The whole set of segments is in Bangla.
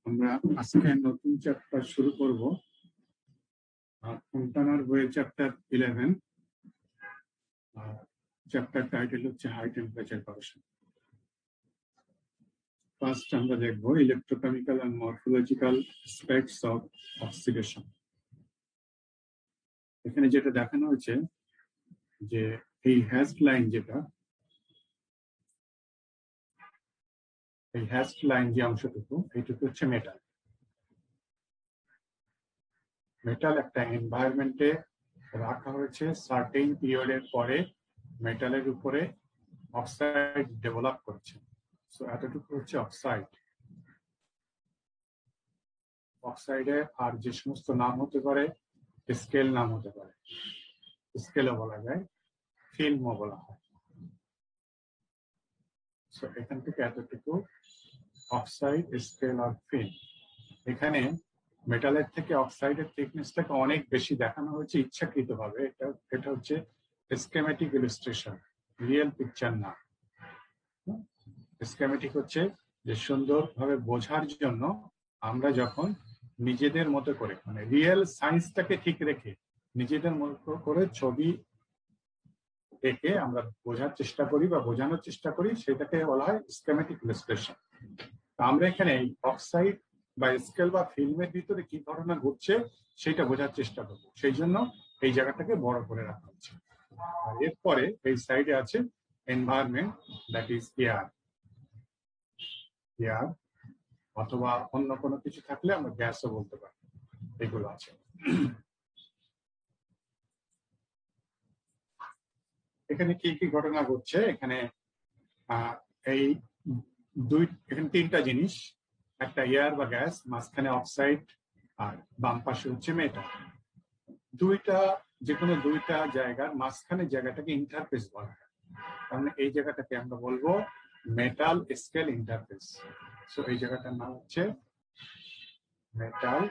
আমরা আজকে নতুন চ্যাপ্টার শুরু করব। ফন্টানার বইয়ের চ্যাপ্টার 11। চ্যাপ্টার টাইটেল হচ্ছে হাই টেম্পারেচার করেশন। ফার্স্ট আমরা দেখবো electrochemical and morphological aspects of oxidation. এখানে যেটা দেখানো হয়েছে যে এই হ্যাশড লাইন যে অংশটুকু, এইটুকু হচ্ছে মেটাল। মেটাল একটা এনভায়রনমেন্টে রাখা হয়েছে, সার্টেন পিরিয়ডের পরে মেটালের উপরে অক্সাইড ডেভেলপ করছে। সো এতটুকু হচ্ছে অক্সাইড। অক্সাইডে আর যে সমস্ত নাম হতে পারে, স্কেল নাম হতে পারে, স্কেলও বলা যায়, ফিল্মও বলা হয়। সো এখান থেকে এতটুকু অক্সাইড, স্কেল আর ফিল্ম। এখানে মেটালের থেকে অক্সাইডের থিকনেসটাকে অনেক বেশি দেখানো হয়েছে ইচ্ছাকৃতভাবে। এটা হচ্ছে স্কেমেটিক ইলাস্ট্রেশন, রিয়েল পিকচার না। স্কেমেটিক হচ্ছে যে সুন্দরভাবে বোঝার জন্য আমরা যখন নিজেদের মতো করে, মানে রিয়েল সায়েন্সটাকে ঠিক রেখে নিজেদের মতো করে ছবি এঁকে আমরা বোঝার চেষ্টা করি বা বোঝানোর চেষ্টা করি, সেটাকে বলা হয় স্কেমেটিক ইলাস্ট্রেশন। আমরা এখানে অক্সাইড বা স্কেল বা ফিল্মের ভিতরে কি ঘটনা ঘটছে সেটা বোঝার চেষ্টা করবো, সেই জন্য এই জায়গাটাকে বড় করে রাখা হচ্ছে। আর এরপরে এই সাইডে আছে environment, that is air. Air অথবা অন্য কোনো কিছু থাকলে আমরা গ্যাসও বলতে পারি, এগুলো আছে। এখানে কি কি ঘটনা ঘটছে, এখানে এখানে তিনটা জিনিস, একটা এয়ার বা গ্যাস, মাঝখানে অক্সাইড, আর বাম পাশে হচ্ছে মেটাল। যে কোনো দুইটা জায়গার মাঝখানে জায়গাটাকে ইন্টারফেস বলা হয়। কারণ এই জায়গাটাকে আমরা বলবো মেটাল স্কেল ইন্টারফেস। সো এই জায়গাটার নাম হচ্ছে মেটাল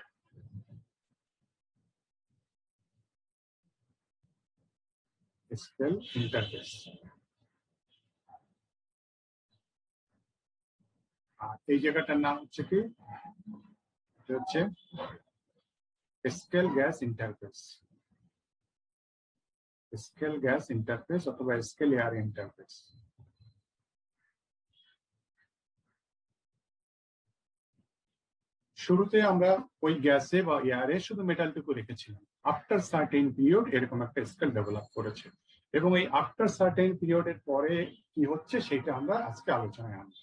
স্কেল ইন্টারফেস। আর এই জায়গাটার নাম হচ্ছে কি, হচ্ছে scale gas interface, scale gas interface অথবা স্কেল এয়ার ইন্টারফেস। শুরুতে আমরা ওই গ্যাসে বা এয়ারে শুধু মেটালটুকু রেখেছিলাম। আফটার সার্টেন পিরিয়ড এরকম একটা স্কেল ডেভেলপ করেছে, এবং এই আফটার সার্টেন পিরিয়ডের পরে কি হচ্ছে সেটা আমরা আজকে আলোচনায় আনবো।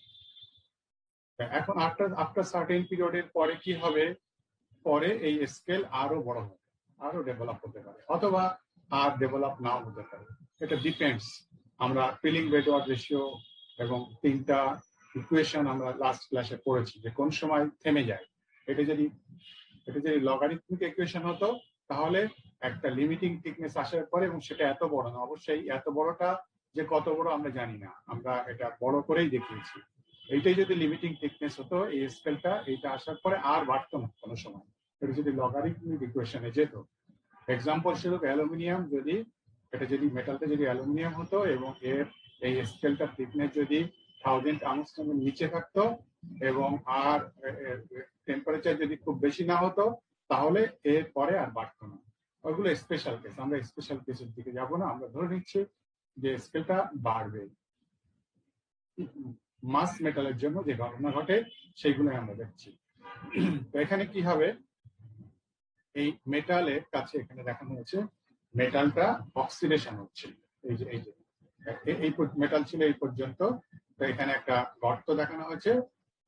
এখন আফটার সার্টেন পিরিয়ডের পরে কি হবে, পরে এই স্কেল আরো বড় হবে, আরো ডেভেলপ হতে পারে, অথবা আর ডেভেলপ নাও হতে পারে। এটা ডিপেন্ডস। আমরা পিলিং বেডওয়ার্ড রেশিও এবং তিনটা ইকুয়েশন আমরা লাস্ট ক্লাসে পড়েছি যে কোন সময় থেমে যায়। এটা যদি লগারিথমিক ইকুয়েশন হতো তাহলে একটা লিমিটিং থিকনেস আসার পরে, এবং সেটা এত বড় না, অবশ্যই এত বড়টা যে কত বড় আমরা জানি না, আমরা এটা বড় করেই দেখিয়েছি। এইটাই যদি লিমিটিং থিকনেস হতো, এই স্কেলটা এইটা আসার পরে আর বাড়তো না কোনো সময়। এটা যদি লগারিথমিক ইকুয়েশনে যেত। এক্সাম্পল স্বরূপ অ্যালুমিনিয়াম, যদি মেটালটা যদি অ্যালুমিনিয়াম হতো এবং এর এই স্কেলটা থিকনেস যদি 1000 আর্মস্ট্রংয়ের নিচে থাকতো এবং আর টেম্পারেচার যদি খুব বেশি না হতো, তাহলে এর পরে আর বাড়তো না। ওইগুলো স্পেশাল কেস, আমরা স্পেশাল কেসের দিকে যাব না। আমরা ধরে নিচ্ছি যে স্কেলটা বাড়বে। মাস মেটালের জন্য যে ঘটনা ঘটে সেইগুলোই আমরা দেখছি। তো এখানে কি হবে, এই মেটালের কাছে এখানে দেখানো হয়েছে মেটালটা অক্সিডেশন হচ্ছে। এই যে এই মেটাল ছিল এই পর্যন্ত, তো এখানে একটা গর্ত দেখানো হয়েছে,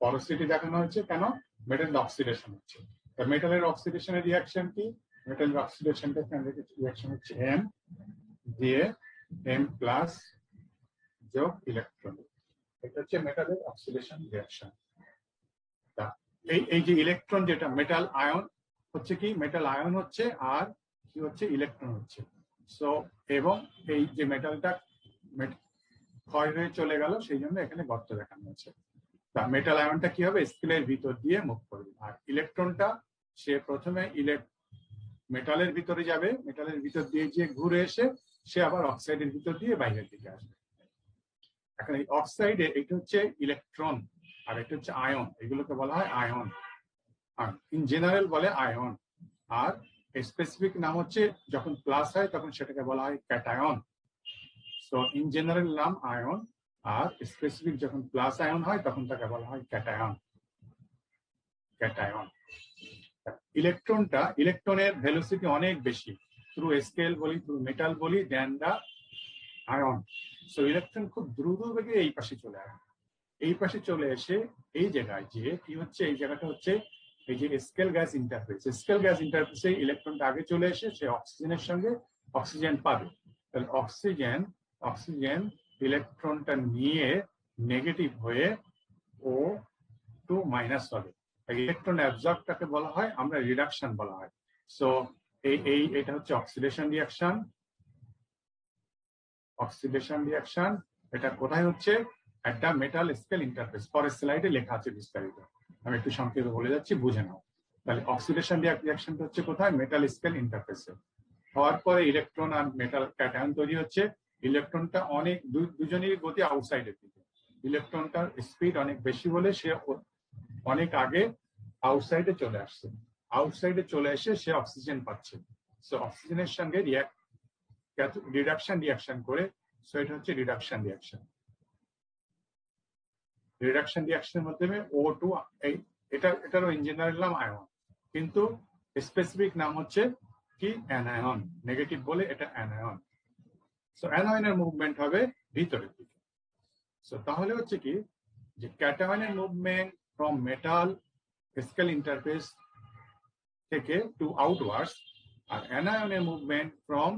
পরোসিটি দেখানো হয়েছে। কেন? মেটাল অক্সিডেশন হচ্ছে। মেটালের অক্সিডেশনের রিয়াকশন কি? মেটালের অক্সিডেশনটা রিয়াকশন হচ্ছে এম দিয়ে এম প্লাস যোগ ইলেকট্রন। এটা হচ্ছে মেটালের অক্সিডেশন রিয়াকশন। এই যে ইলেকট্রন, যেটা মেটাল আয়ন হচ্ছে কি, মেটাল আয়ন হচ্ছে আর কি হচ্ছে, ইলেকট্রন হচ্ছে। সো এবং এই যে মেটালটা ক্ষয় হয়ে চলে গেল, সেই জন্য এখানে গর্ত দেখানো হচ্ছে। তা মেটাল আয়নটা কি হবে, স্কেলের ভিতর দিয়ে মুভ করবে, আর ইলেকট্রনটা সে প্রথমে মেটালের ভিতরে যাবে, মেটালের ভিতর দিয়ে গিয়ে ঘুরে এসে সে আবার অক্সাইডের ভিতর দিয়ে বাইরের দিকে আসবে। এখন এই অক্সাইডে এটা হচ্ছে ইলেকট্রন আর এটা হচ্ছে আয়ন, এগুলোকে বলা হয় আয়ন। ইন জেনারেল বলে আয়ন, আর স্পেসিফিক নাম হচ্ছে যখন প্লাস হয় তখন সেটাকে বলা হয় ক্যাটায়ন। সো ইন জেনারেল নাম আয়ন, আর স্পেসিফিক যখন প্লাস আয়ন হয় তখন তাকে বলা হয় ক্যাটায়ন। ক্যাটায়ন ইলেকট্রনের ভেলোসিটি অনেক বেশি থ্রু স্কেল বলি, থ্রু মেটাল বলি, দেন দা আয়ন। সো ইলেকট্রন খুব দ্রুত বেগে এই পাশে চলে আসে। এই পাশে চলে এসে এই জায়গায় যে কি হচ্ছে, এই জায়গাটা হচ্ছে এই যে scale gas interface. Scale gas ইন্টারফেসে ইলেকট্রনটা আগে চলে এসে সে অক্সিজেনের সঙ্গে অক্সিজেন পাবে। তাহলে অক্সিজেন ইলেকট্রনটা নিয়ে নেগেটিভ হয়ে O2 মাইনাস হবে। ইলেকট্রন অ্যাবজর্বটাকে বলা হয় আমরা রিডাকশন বলা হয়। সো এটা হচ্ছে অক্সিডেশন রিঅ্যাকশন। এটা কোথায় হচ্ছে? একটা মেটাল স্কেল ইন্টারফেস। পরের স্লাইডে লেখা আছে বিস্তারিত, আমি একটু সংক্ষেপে বলে যাচ্ছি, বুঝে নাও। তাহলে অক্সিডেশন রিঅ্যাকশনটা হচ্ছে কোথায়? মেটাল স্কেল ইন্টারফেসে। হওয়ার পরে ইলেকট্রন আর মেটাল ক্যাটায়ন তৈরি হচ্ছে। ইলেকট্রনটা অনেক দুজনেরই গতি আউটসাইডের দিকে। ইলেকট্রনটার স্পিড অনেক বেশি বলে সে অনেক আগে আউটসাইডে চলে আসছে। আউটসাইডে চলে এসে সে অক্সিজেন পাচ্ছে। সো অক্সিজেনের সঙ্গে রিডাকশন করে। সো এটা হচ্ছে রিডাকশন রিয়াকশনের মাধ্যমে O2 এটারও ইঞ্জিনিয়ারিং নাম আয়ন, কিন্তু স্পেসিফিক নাম হচ্ছে কি অ্যানায়ন। নেগেটিভ বলে এটা অ্যানায়ন। সো অ্যানায়নের মুভমেন্ট হবে ভিতরের দিকে। সো তাহলে হচ্ছে কি যে ক্যাটায়নের movement from metal scale interface থেকে টু আউটওয়ার্ডস, আর অ্যানায়নের movement from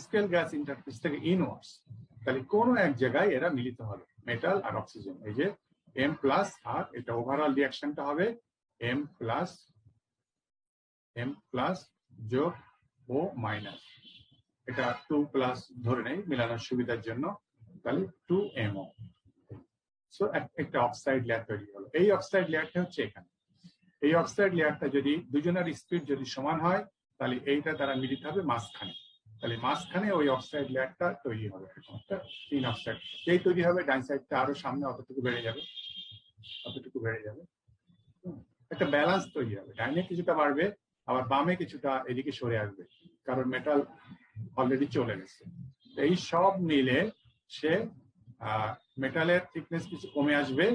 scale gas interface থেকে ইনওয়ার্ডস। তাহলে কোনো এক জায়গায় এরা মিলিত হবে, মেটাল আর অক্সিজেন। এই যে M প্লাস, আর এটা ওভারঅল রিয়াকশনটা হবে M প্লাস যোগ O মাইনাস। এটা 2 প্লাস ধরে নেই মেলানোর সুবিধার জন্য, তাহলে 2MO। সো একটা অক্সাইড লেয়ার তৈরি হলো। এই অক্সাইড লেয়ারটা হচ্ছে এখানে। এই অক্সাইড লেয়ারটা যদি দুজনের স্পিড যদি সমান হয়, তাহলে এইটা দ্বারা মিলিত হবে মাঝখানে। তাহলে মাঝখানে ওই অক্সাইড লেয়ারটা তৈরি হবে, একটা তিন অক্সাইড। এই তৈরি হবে, ডান সাইডটা আরো সামনে অতটুকু বেড়ে যাবে। একটা ব্যালেন্স তৈরি হবে, ডাইনে কিছুটা বাড়বে আবার বামে কিছুটা এদিকে সরে আসবে, কারণ মেটাল অলরেডি চলে গেছে। এই সব মিলে সে মেটালের থিকনেস কিছু কমে আসবে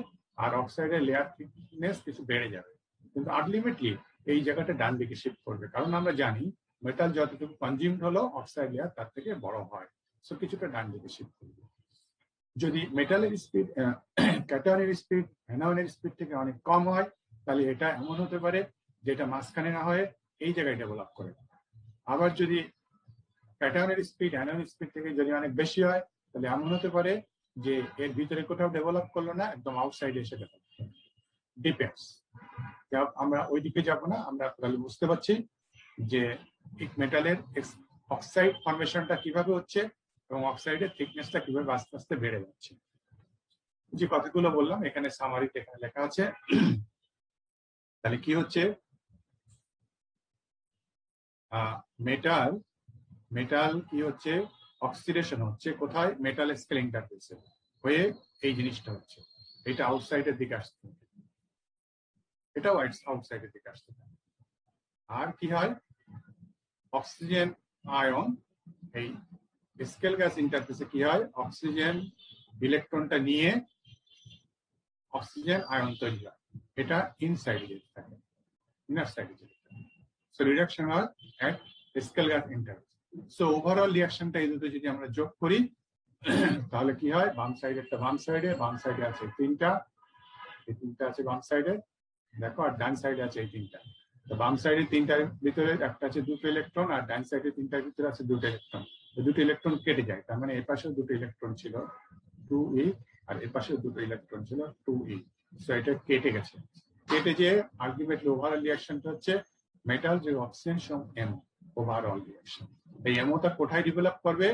আর অক্সাইডের লেয়ার থিকনেস কিছু বেড়ে যাবে, কিন্তু আলটিমেটলি এই জায়গাটা ডান দিকে শিফট করবে, কারণ আমরা জানি মেটাল যতটুকু কনজিউমড হলো অক্সাইড লেয়ার তার থেকে বড় হয়। সো কিছুটা ডান দিকে শিফট করবে। যদি মেটালের স্পিড ক্যাটায়নের স্পিড অ্যানায়নের স্পিড থেকে অনেক কম হয়, তাহলে এটা এমন হতে পারে যেটা মাঝখানে না হয়ে এই জায়গায় ডেভেলপ করে। আবার যদি ক্যাটায়নের স্পিড অ্যানায়নের স্পিড থেকে যদি অনেক বেশি হয়, তাহলে এমন হতে পারে যে এর ভিতরে কোথাও ডেভেলপ করলো না, একদম আউটসাইডে এসে ডেভেলপ করলো। ডিপেন্ডস। আমরা ওই দিকে যাবো না, আমরা তাহলে বুঝতে পারছি যে মেটালের অক্সাইড ফর্মেশনটা কিভাবে হচ্ছে এবং অক্সাইডের থিকনেসটা কিভাবে আস্তে আস্তে বেড়ে যাচ্ছে। যে কথাগুলো বললাম এখানে সামারিতে এখানে লেখা আছে। তাহলে কি হচ্ছে, মেটাল কি হচ্ছে, অক্সিডেশন হচ্ছে কোথায়? মেটাল স্কেল ইন্টারফেসে হয়ে এই জিনিসটা হচ্ছে, এটা আউটসাইডের দিকে আসতে, এটাও আউটসাইডের দিকে আসতে। আর কি হয়, অক্সিজেন আয়ন এই স্কেল গ্যাস ইন্টারফেসে কি হয়, অক্সিজেন ইলেকট্রনটা নিয়ে অক্সিজেন আয়ন তৈরি হয়, এটা ইনসাইডে যেতে থাকে, ইনার সাইডে যেতে থাকে। সো রিডাকশন হয় at scale gas interface. So overall রিঅ্যাকশনটা এই দুটো যদি আমরা যোগ করি তাহলে কি হয়, বাম সাইডে আছে তিনটা, এই তিনটা আছে বাম সাইডে দেখো, আর ডান সাইডে আছে এই তিনটা। তো বাম সাইডে তিনটার ভিতরে একটা আছে দুটো ইলেকট্রন, আর ডান সাইডে তিনটার ভিতরে আছে দুটো ইলেকট্রন। দুটো ইলেকট্রন কেটে যায়, তার মানে এর পাশেও দুটো ইলেকট্রন ছিল 2e, আর এর পাশেও দুটো ইলেকট্রন ছিল 2e। সো এটা কেটে গেছে, কেটে যে আলটিমেটলি ওভারঅল রিঅ্যাকশনটা হচ্ছে মেটাল যে অক্সিজেন সম M ওভারঅল রিঅ্যাকশন। এই এমওটা কোথায় ডেভেলপ করবে?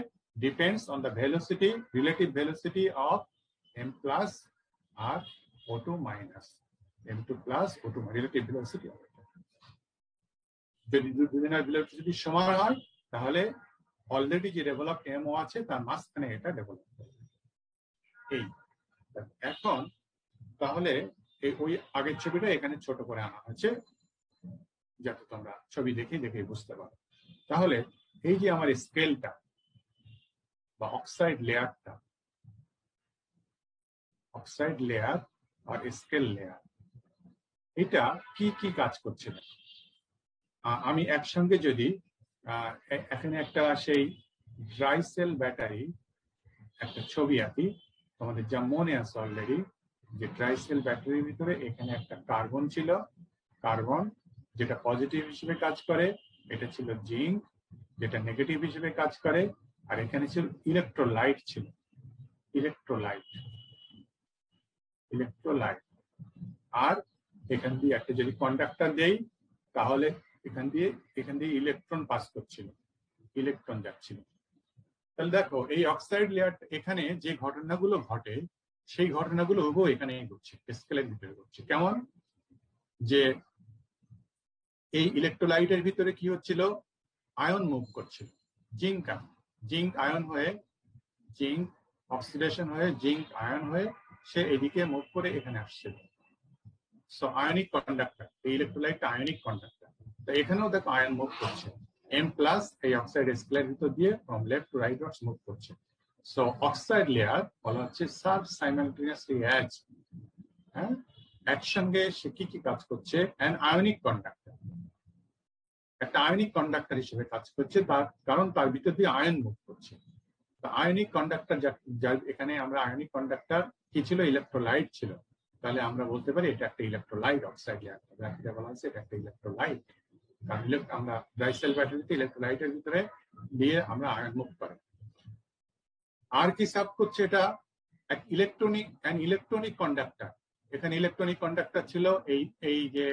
Depends on the velocity, relative velocity of M plus আর O2 minus. M2 plus O2 relative velocity হবে। যদি দুজনের ভেলোসিটি সমান হয় তাহলে অলরেডি যে ডেভেলপ MO আছে তার মাঝখানে এটা ডেভেলপ করবে। এই এখন তাহলে ওই আগের ছবিটা এখানে ছোট করে আনা হয়েছে যাতে তোমরা ছবি দেখে বুঝতে পারো। তাহলে এই যে আমার স্কেলটা বা অক্সাইড লেয়ার আর স্কেল লেয়ার, এটা কি কি কাজ করছে? আমি একসঙ্গে যদি এখানে একটা সেই ড্রাই সেল ব্যাটারি একটা ছবি আঁকি, তোমাদের যা মনে আছে অলরেডি যে ড্রাই সেল ব্যাটারির ভিতরে এখানে একটা কার্বন ছিল, কার্বন যেটা পজিটিভ হিসেবে কাজ করে, এটা ছিল জিঙ্ক যেটা নেগেটিভ হিসেবে কাজ করে, আর এখানে ছিল ইলেকট্রোলাইট ছিল, ইলেকট্রোলাইট। আর এখান দিয়ে একটা যদি কন্ডাক্টর দেই তাহলে এখান দিয়ে ইলেকট্রন পাস করছিল, ইলেকট্রন যাচ্ছিল। তাহলে দেখো এই অক্সাইড লেয়ার এখানে যে ঘটনাগুলো ঘটে সেই ঘটনাগুলো হুবহু এখানে ঘটছে, স্কেলের ভিতরে ঘটছে। কেমন? যে এই ইলেকট্রোলাইটের ভিতরে কি হচ্ছিল? আয়ন মুভ করছিল, জিঙ্ক আয়ন হয়ে, জিঙ্ক অক্সিডেশন হয়ে জিঙ্ক আয়ন হয়ে সে এদিকে মুভ করে এখানে আসছিল। সো আয়নিক কন্ডাক্টর, এই ইলেকট্রোলাইটটা আয়নিক কন্ডাক্টর। তো এখানেও দেখো আয়ন মুভ করছে, M+ এই অক্সাইড স্কেলের ভিতর দিয়ে from left to right move করছে। সো অক্সাইড লেয়ার বলা হচ্ছে সাব সাইমালটেনিয়াসলি অ্যাজ, হ্যাঁ, একসঙ্গে সে কি কি কাজ করছে? অ্যান আয়নিক কন্ডাক্টর, একটা আয়নিক কন্ডাক্টর হিসেবে কাজ করছে, তার কারণ তার ভিতর দিয়ে আয়ন মুভ করছে। আয়নিক কন্ডাক্টর, যার এখানে আমরা আয়নিক কন্ডাক্টর কি ছিল? ইলেকট্রোলাইট ছিল। তাহলে আমরা বলতে পারি এটা একটা ইলেকট্রোলাইট অক্সাইড লেয়ার, বলা হচ্ছে এটা একটা ইলেকট্রোলাইট। কারণ আমরা ড্রাই সেল ব্যাটারিতে ইলেকট্রোলাইটের ভিতরে দিয়ে আমরা আয়ন মুভ করি। আর কি সাব করছে? এটা এক ইলেকট্রনিক কন্ডাক্টর। এখানে ইলেকট্রনিক কন্ডাক্টর ছিল এই যে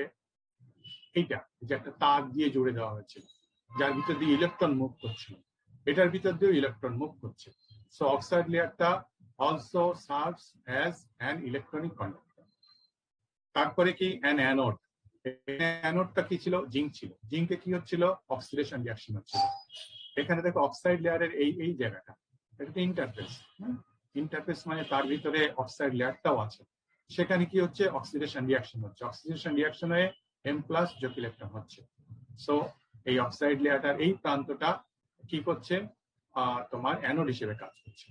এইটা, যে একটা তার দিয়ে জুড়ে দেওয়া হয়েছিল, যার ভিতর দিয়ে ইলেকট্রন মুভ করছিল, এটার ভিতর দিয়ে ইলেকট্রন মুভ করছে। সো অক্সাইড লেয়ারটা also serves as an electronic conductor. তারপরে কি? An anode. অ্যানোডটা কি ছিল? জিঙ্ক ছিল। জিঙ্কে কি হচ্ছিল? অক্সিডেশন রিঅ্যাকশন হচ্ছিল। এখানে দেখো অক্সাইড লেয়ারের এই জায়গাটা, এটা ইন্টারফেস। ইন্টারফেস মানে তার ভিতরে অক্সাইড লেয়ারটাও আছে। সেখানে কি হচ্ছে? অক্সিডেশন রিঅ্যাকশন হচ্ছে। অক্সিডেশন রিঅ্যাকশন হয়ে M+ যোগ ইলেকট্রন হচ্ছে। সো এই অক্সাইড লেয়ারটার এই প্রান্তটা কি করছে? তোমার অ্যানোড হিসেবে কাজ করছে,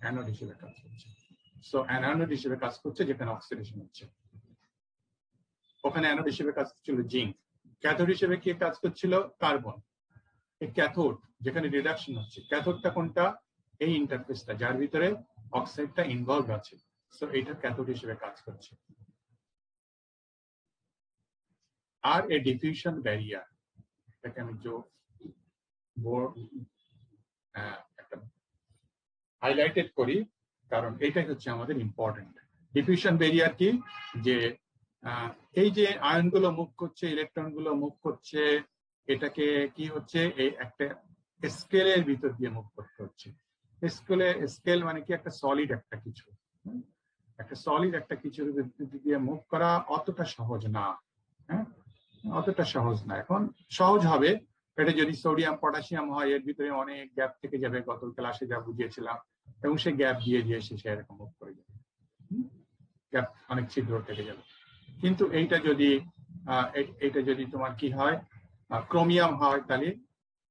অ্যানোড হিসেবে কাজ করছে। সো অ্যানোড হিসেবে কাজ করছে যেখানে অক্সিডেশন হচ্ছে। ওখানে অ্যানোড হিসেবে কাজ করছিল জিঙ্ক। ক্যাথোড হিসেবে কি কাজ করছিল? কার্বন। এই ক্যাথোড যেখানে রিডাকশন হচ্ছে, ক্যাথোডটা কোনটা? এই ইন্টারফেসটা যার ভিতরে অক্সাইডটা ইনভলভ আছে। সো এটা ক্যাথোড হিসেবে কাজ করছে। আর এই ডিফিউশন ব্যারিয়ার, এটাকে আমি একটা হাইলাইটেড করি কারণ এটাই হচ্ছে আমাদের ইম্পর্টেন্ট। ডিফিউশন ব্যারিয়ার কি? যে এই যে আয়নগুলো মুভ করছে, ইলেকট্রন গুলো মুভ করছে, এটাকে কি হচ্ছে? এই একটা স্কেলের ভিতর দিয়ে মুভ করতে হচ্ছে। স্কেল মানে কি? একটা সলিড একটা কিছু, একটা সলিড একটা কিছুর ভিতর দিয়ে মুভ করা অতটা সহজ না। হ্যাঁ, অতটা সহজ না। এখন সহজ হবে এটা যদি সোডিয়াম পটাশিয়াম হয়, এর ভিতরে অনেক গ্যাপ থেকে যাবে, গত ক্লাসে যা বুঝিয়েছিলাম, এবং সে গ্যাপ দিয়ে সে এরকম মুভ করে যাবে, গ্যাপ অনেক ছিদ্র থেকে যাবে। কিন্তু এইটা যদি তোমার কি হয়? ক্রোমিয়াম হয় তাহলে,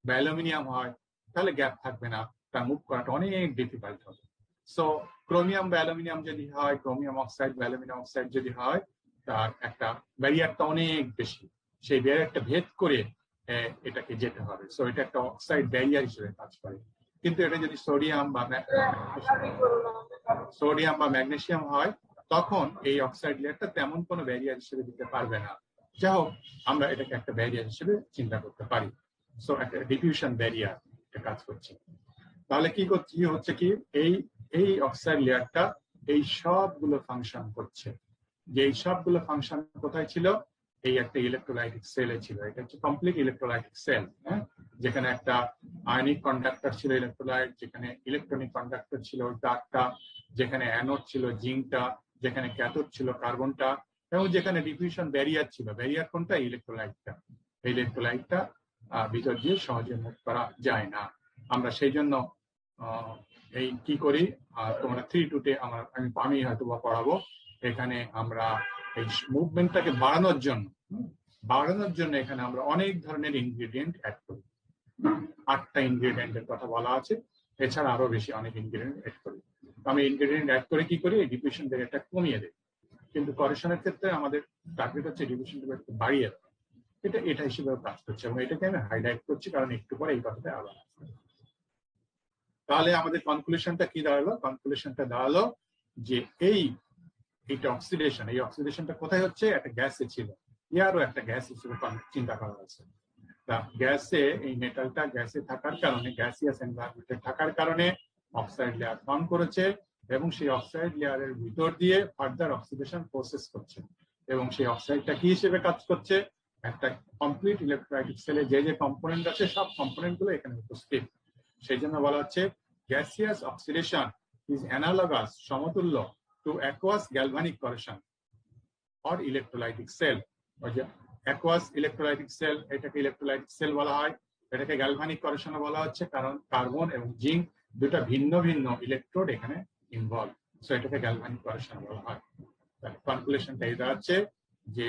বা অ্যালুমিনিয়াম হয় তাহলে গ্যাপ থাকবে না, তার মুভ করাটা অনেক ডিফিকাল্ট হবে। সো ক্রোমিয়াম বা অ্যালুমিনিয়াম যদি হয়, ক্রোমিয়াম অক্সাইড বা অ্যালুমিনিয়াম অক্সাইড যদি হয়, তার একটা ব্যারিয়ারটা অনেক বেশি, সেই ব্যারিয়ারটা ভেদ করে এটাকে যেতে হবে। সো এটা একটা অক্সাইড ব্যারিয়ার হিসেবে কাজ করে। কিন্তু এটা যদি সোডিয়াম বা ম্যাগনেসিয়াম হয়, তখন এই অক্সাইড লেয়ারটা তেমন কোনো ব্যারিয়ার হিসেবে দিতে পারবে না। যা হোক, আমরা এটাকে একটা ব্যারিয়ার হিসেবে চিন্তা করতে পারি। সো একটা ডিফিউশন ব্যারিয়ার কাজ করছে। তাহলে কি হচ্ছে কি? এই অক্সাইড লেয়ারটা এই সবগুলো ফাংশন করছে। যে এই সবগুলো ফাংশন কোথায় ছিল? এই একটা ইলেকট্রোলাইটিক সেলে ছিল। এটা হচ্ছে কমপ্লিট ইলেকট্রোলাইটিক সেল, হ্যাঁ, যেখানে একটা আয়নিক কন্ডাক্টর ছিল ইলেকট্রোলাইট, যেখানে ইলেকট্রনিক কন্ডাক্টর ছিল ডার্কটা, যেখানে অ্যানোড ছিল জিঙ্কটা, যেখানে ক্যাথোড ছিল কার্বনটা, এবং যেখানে ডিফিউশন ব্যারিয়ার ছিল। ব্যারিয়ার কোনটা? ইলেকট্রোলাইটটা। এই ইলেকট্রোলাইটটা ভিতর দিয়ে সহজে মুভ করা যায় না। আমরা সেই জন্য এই কি করি? তোমরা 3-2 আমি হয়তো বা পড়াবো। এখানে আমরা এই মুভমেন্টটাকে বাড়ানোর জন্য বাড়ানোর জন্য এখানে আমরা অনেক ধরনের ইনগ্রেডিয়েন্ট অ্যাড করি। 8টা ইনগ্রেডিয়েন্টের কথা বলা আছে, এছাড়া আরো বেশি অনেক ইনগ্রেডিয়েন্ট অ্যাড করি। আমি ইনগ্রেডিয়েন্ট অ্যাড করে কি করি, এই ডিফিউশন রেটটা কমিয়ে দেয়। কিন্তু করেশনের ক্ষেত্রে আমাদের টার্গেট হচ্ছে ডিফিউশন রেটটা বাড়িয়ে দেওয়া। এটা হিসেবে কাজ করছে এবং এটাকে আমি হাইলাইট করছি কারণ একটু পরে এই কথাটা আবার আসবে। তাহলে আমাদের কনক্লুশনটা কি দাঁড়ালো? কনক্লুশনটা দাঁড়ালো যে এইটা অক্সিডেশন, এই অক্সিডেশনটা কোথায় হচ্ছে? একটা গ্যাসে ছিল, ইয়ারও একটা গ্যাস হিসেবে চিন্তা করা হয়েছে। তা গ্যাসে, এই মেটালটা গ্যাসে থাকার কারণে, গ্যাসিয়াস এনভায়রনমেন্টে থাকার কারণে অক্সাইড লেয়ার ফর্ম করেছে এবং সেই অক্সাইড লেয়ারের ভিতর দিয়ে ফার্দার অক্সিডেশন প্রসেস করছে এবং সেই অক্সাইডটা কি হিসেবে কাজ করছে? একটা কমপ্লিট ইলেকট্রোলাইটিক সেলে যে যে কম্পোনেন্ট আছে সব কম্পোনেন্ট গুলো এখানে উপস্থিত। সেই জন্য বলা হচ্ছে গ্যাসিয়াস অক্সিডেশন ইজ অ্যানালগাস, সমতুল্য to aqueous galvanic corrosion or electrolytic cell. ওই যে অ্যাকুয়াস ইলেকট্রোলাইটিক সেল, এটাকে ইলেকট্রোলাইটিক সেল বলা হয়, এটাকে গ্যালভানিক করেশনও বলা হচ্ছে কারণ কার্বন এবং জিঙ্ক দুটো ভিন্ন ভিন্ন ইলেকট্রোড এখানে ইনভলভ, সো এটাকে গ্যালভানিক করেশন বলা হয়। তাহলে কনক্লুশনটা এই দাঁড়াচ্ছে যে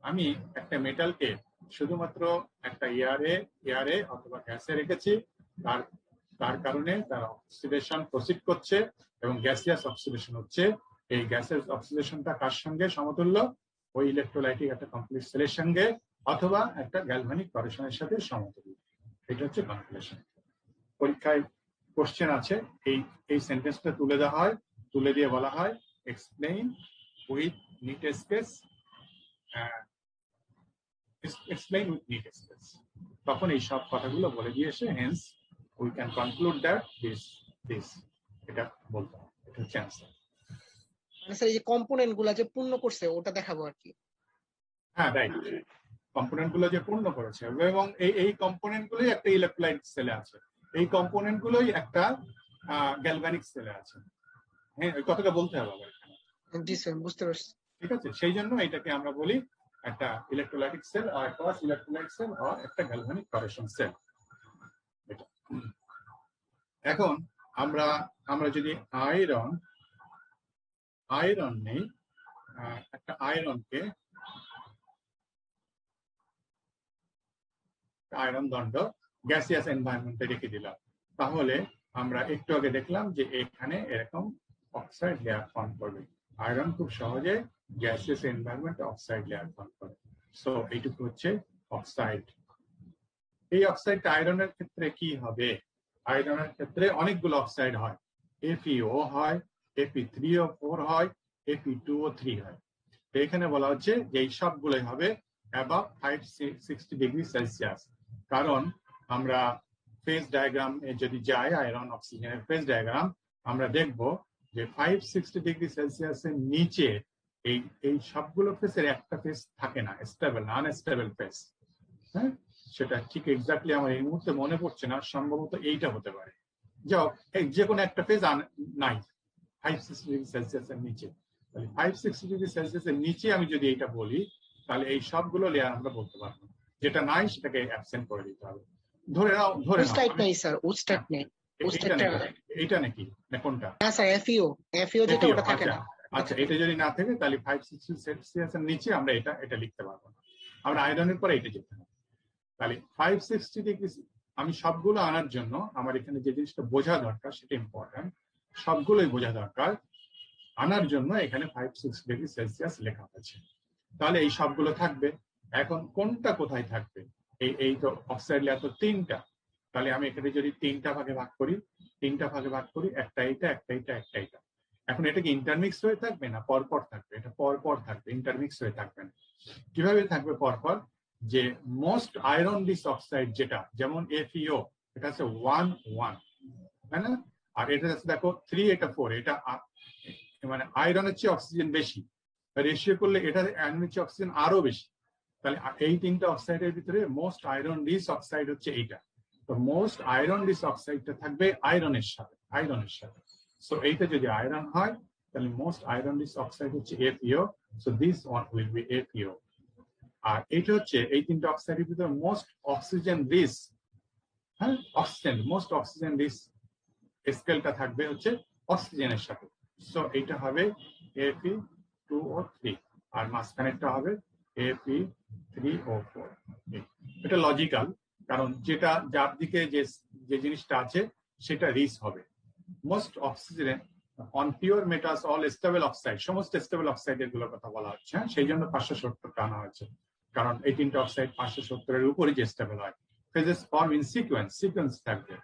আমি একটা মেটালকে শুধুমাত্র একটা এয়ারে অথবা গ্যাসে রেখেছি, তার কারণে তার অক্সিডেশন প্রসিড করছে এবং গ্যাসিয়াস অক্সিডেশন হচ্ছে। এই গ্যাসের অক্সিডেশনটা কার সঙ্গে সমতুল্য? ওই ইলেকট্রোলাইটিক একটা কমপ্লিট সেলের সঙ্গে অথবা একটা গ্যালভানিক করেশনের সাথে সমতুল্য। এটা হচ্ছে কনক্লুশন। পরীক্ষায় কোশ্চেন আছে, এই সেন্টেন্সটা তুলে দেওয়া হয়, তুলে দিয়ে বলা হয় explain with neat space, explain with neat space। তখন এই সব কথাগুলো বলে দিয়ে এসে hence we can conclude that this এটা বলতে হবে, এটা হচ্ছে অ্যান্সার। মানে স্যার এই যে কম্পোনেন্ট গুলা যে পূর্ণ করছে ওটা দেখাবো আর কি। হ্যাঁ রাইট, কম্পোনেন্ট গুলো যে পূর্ণ করেছে এবং এই কম্পোনেন্ট গুলোই একটা ইলেকট্রোলাইট সেলে আছে, এই কম্পোনেন্ট গুলোই একটা গ্যালভানিক সেলে আছে। হ্যাঁ, ওই কথাটা বলতে হবে আবার এখানে। জি স্যার, বুঝতে পারছি। ঠিক আছে, সেই জন্য এটাকে আমরা বলি একটা ইলেকট্রোলাইটিক সেল আর একটা ইলেকট্রোলাইট সেল আর একটা গ্যালভানিক করেশন সেল। এখন আমরা যদি আয়রন নেই, একটা আয়রনকে আয়রন দণ্ড গ্যাসিয়াস এনভায়রনমেন্টে রেখে দিলাম, তাহলে আমরা একটু আগে দেখলাম যে এখানে এরকম অক্সাইড লেয়ার ফর্ম করবে। আয়রন খুব সহজে গ্যাসিয়াস এনভায়রনমেন্টে অক্সাইড লেয়ার ফর্ম করে। সো এইটুকু হচ্ছে অক্সাইড। এই অক্সাইডটা আয়রনের ক্ষেত্রে কি হবে? আয়রনের ক্ষেত্রে অনেকগুলো অক্সাইড হয়, FeO হয়, Fe3O4 হয়, Fe2O3 হয়। তো এখানে বলা হচ্ছে যে এই সবগুলোই হবে অ্যাবাভ 560 ডিগ্রি সেলসিয়াস, কারণ আমরা ফেজ ডায়াগ্রাম যদি যাই, আয়রন অক্সিজেনের ফেজ ডায়াগ্রাম, আমরা দেখব যে 560 ডিগ্রি সেলসিয়াসের নিচে এই সবগুলো ফেজের একটা ফেজ থাকে না, স্টেবল না, আনস্টেবল ফেজ। হ্যাঁ, সেটা ঠিক এক্স্যাক্টলি আমার এই মুহূর্তে মনে পড়ছে না, সম্ভবত এইটা হতে পারে। যাও, যে কোনো একটা ফেজ নাই 560 ডিগ্রি সেলসিয়াসের নিচে। তাহলে 560 ডিগ্রি সেলসিয়াসের নিচে আমি যদি এটা বলি, তাহলে এই সবগুলো লেয়ার আমরা বলতে পারবো। যেটা নাই সেটাকে অ্যাবসেন্ট করে দিতে হবে। ধরে নাও নাই স্যার, উস্টাইট নেই। এইটা নাকি না কোনটা? হ্যাঁ স্যার, FeO যেটা ওটা থাকে না। আচ্ছা, এটা যদি না থাকে তাহলে 560 সেলসিয়াসের নিচে আমরা এটা লিখতে পারবো না, আমরা আয়রনের পরে এটা যেতে হবে। তাহলে 560 ডিগ্রি আমি সবগুলো আনার জন্য আমার এখানে যে জিনিসটা বোঝা দরকার সেটা ইম্পর্টেন্ট, সবগুলোই বোঝা দরকার। আনার জন্য এখানে 560 ডিগ্রি সেলসিয়াস লেখা হয়েছে, তাহলে এই সবগুলো থাকবে। এখন কোনটা কোথায় থাকবে? এই তো অক্সাইড লেয়ার তো তিনটা, তাহলে আমি এখানে যদি তিনটা ভাগে ভাগ করি, একটা এটা, একটা এটা, একটা এটা। এখন এটা কি ইন্টারমিক্স হয়ে থাকবে না পরপর থাকবে? এটা পরপর থাকবে, ইন্টারমিক্স হয়ে থাকবে না। কিভাবে থাকবে পরপর? যে মোস্ট আয়রন রিচ অক্সাইড যেটা, যেমন FeO, এটা আছে 1 তাই না? আর এটা আছে দেখো 3, এটা 4, এটা মানে আয়রনের চেয়ে অক্সিজেন বেশি, রেশিও করলে এটা আয়রনের চেয়ে অক্সিজেন আরো বেশি। তাহলে এই তিনটা অক্সাইডের ভিতরে মোস্ট আয়রন রিচ অক্সাইড হচ্ছে এইটা। তো মোস্ট আয়রন রিচ অক্সাইডটা থাকবে আয়রনের সাথে। সো এইটা যদি আয়রন হয় তাহলে মোস্ট আয়রন রিচ অক্সাইড হচ্ছে FeO, so this one will be FeO। আর এইটা হচ্ছে এই তিনটা অক্সাইডের ভিতরে মোস্ট অক্সিজেন রিচ, হ্যাঁ মোস্ট অক্সিজেন রিচ স্কেলটা থাকবে হচ্ছে অক্সিজেনের সাথে। সো এইটা হবে Fe2O3 আর মাঝখানেরটা হবে Fe3O4। এটা লজিক্যাল, কারণ যেটা যার দিকে যে জিনিসটা আছে সেটা রিচ হবে। Most oxygen on pure metals all stable oxide, সমস্ত স্টেবল অক্সাইড এগুলোর কথা বলা হচ্ছে। সেই জন্য 570 টানা হয়েছে, কারণ এই তিনটা অক্সাইড 570-এর উপরে যে স্টেবল হয়। ফেজেস ফর্ম ইন সিকোয়েন্স থাকবে।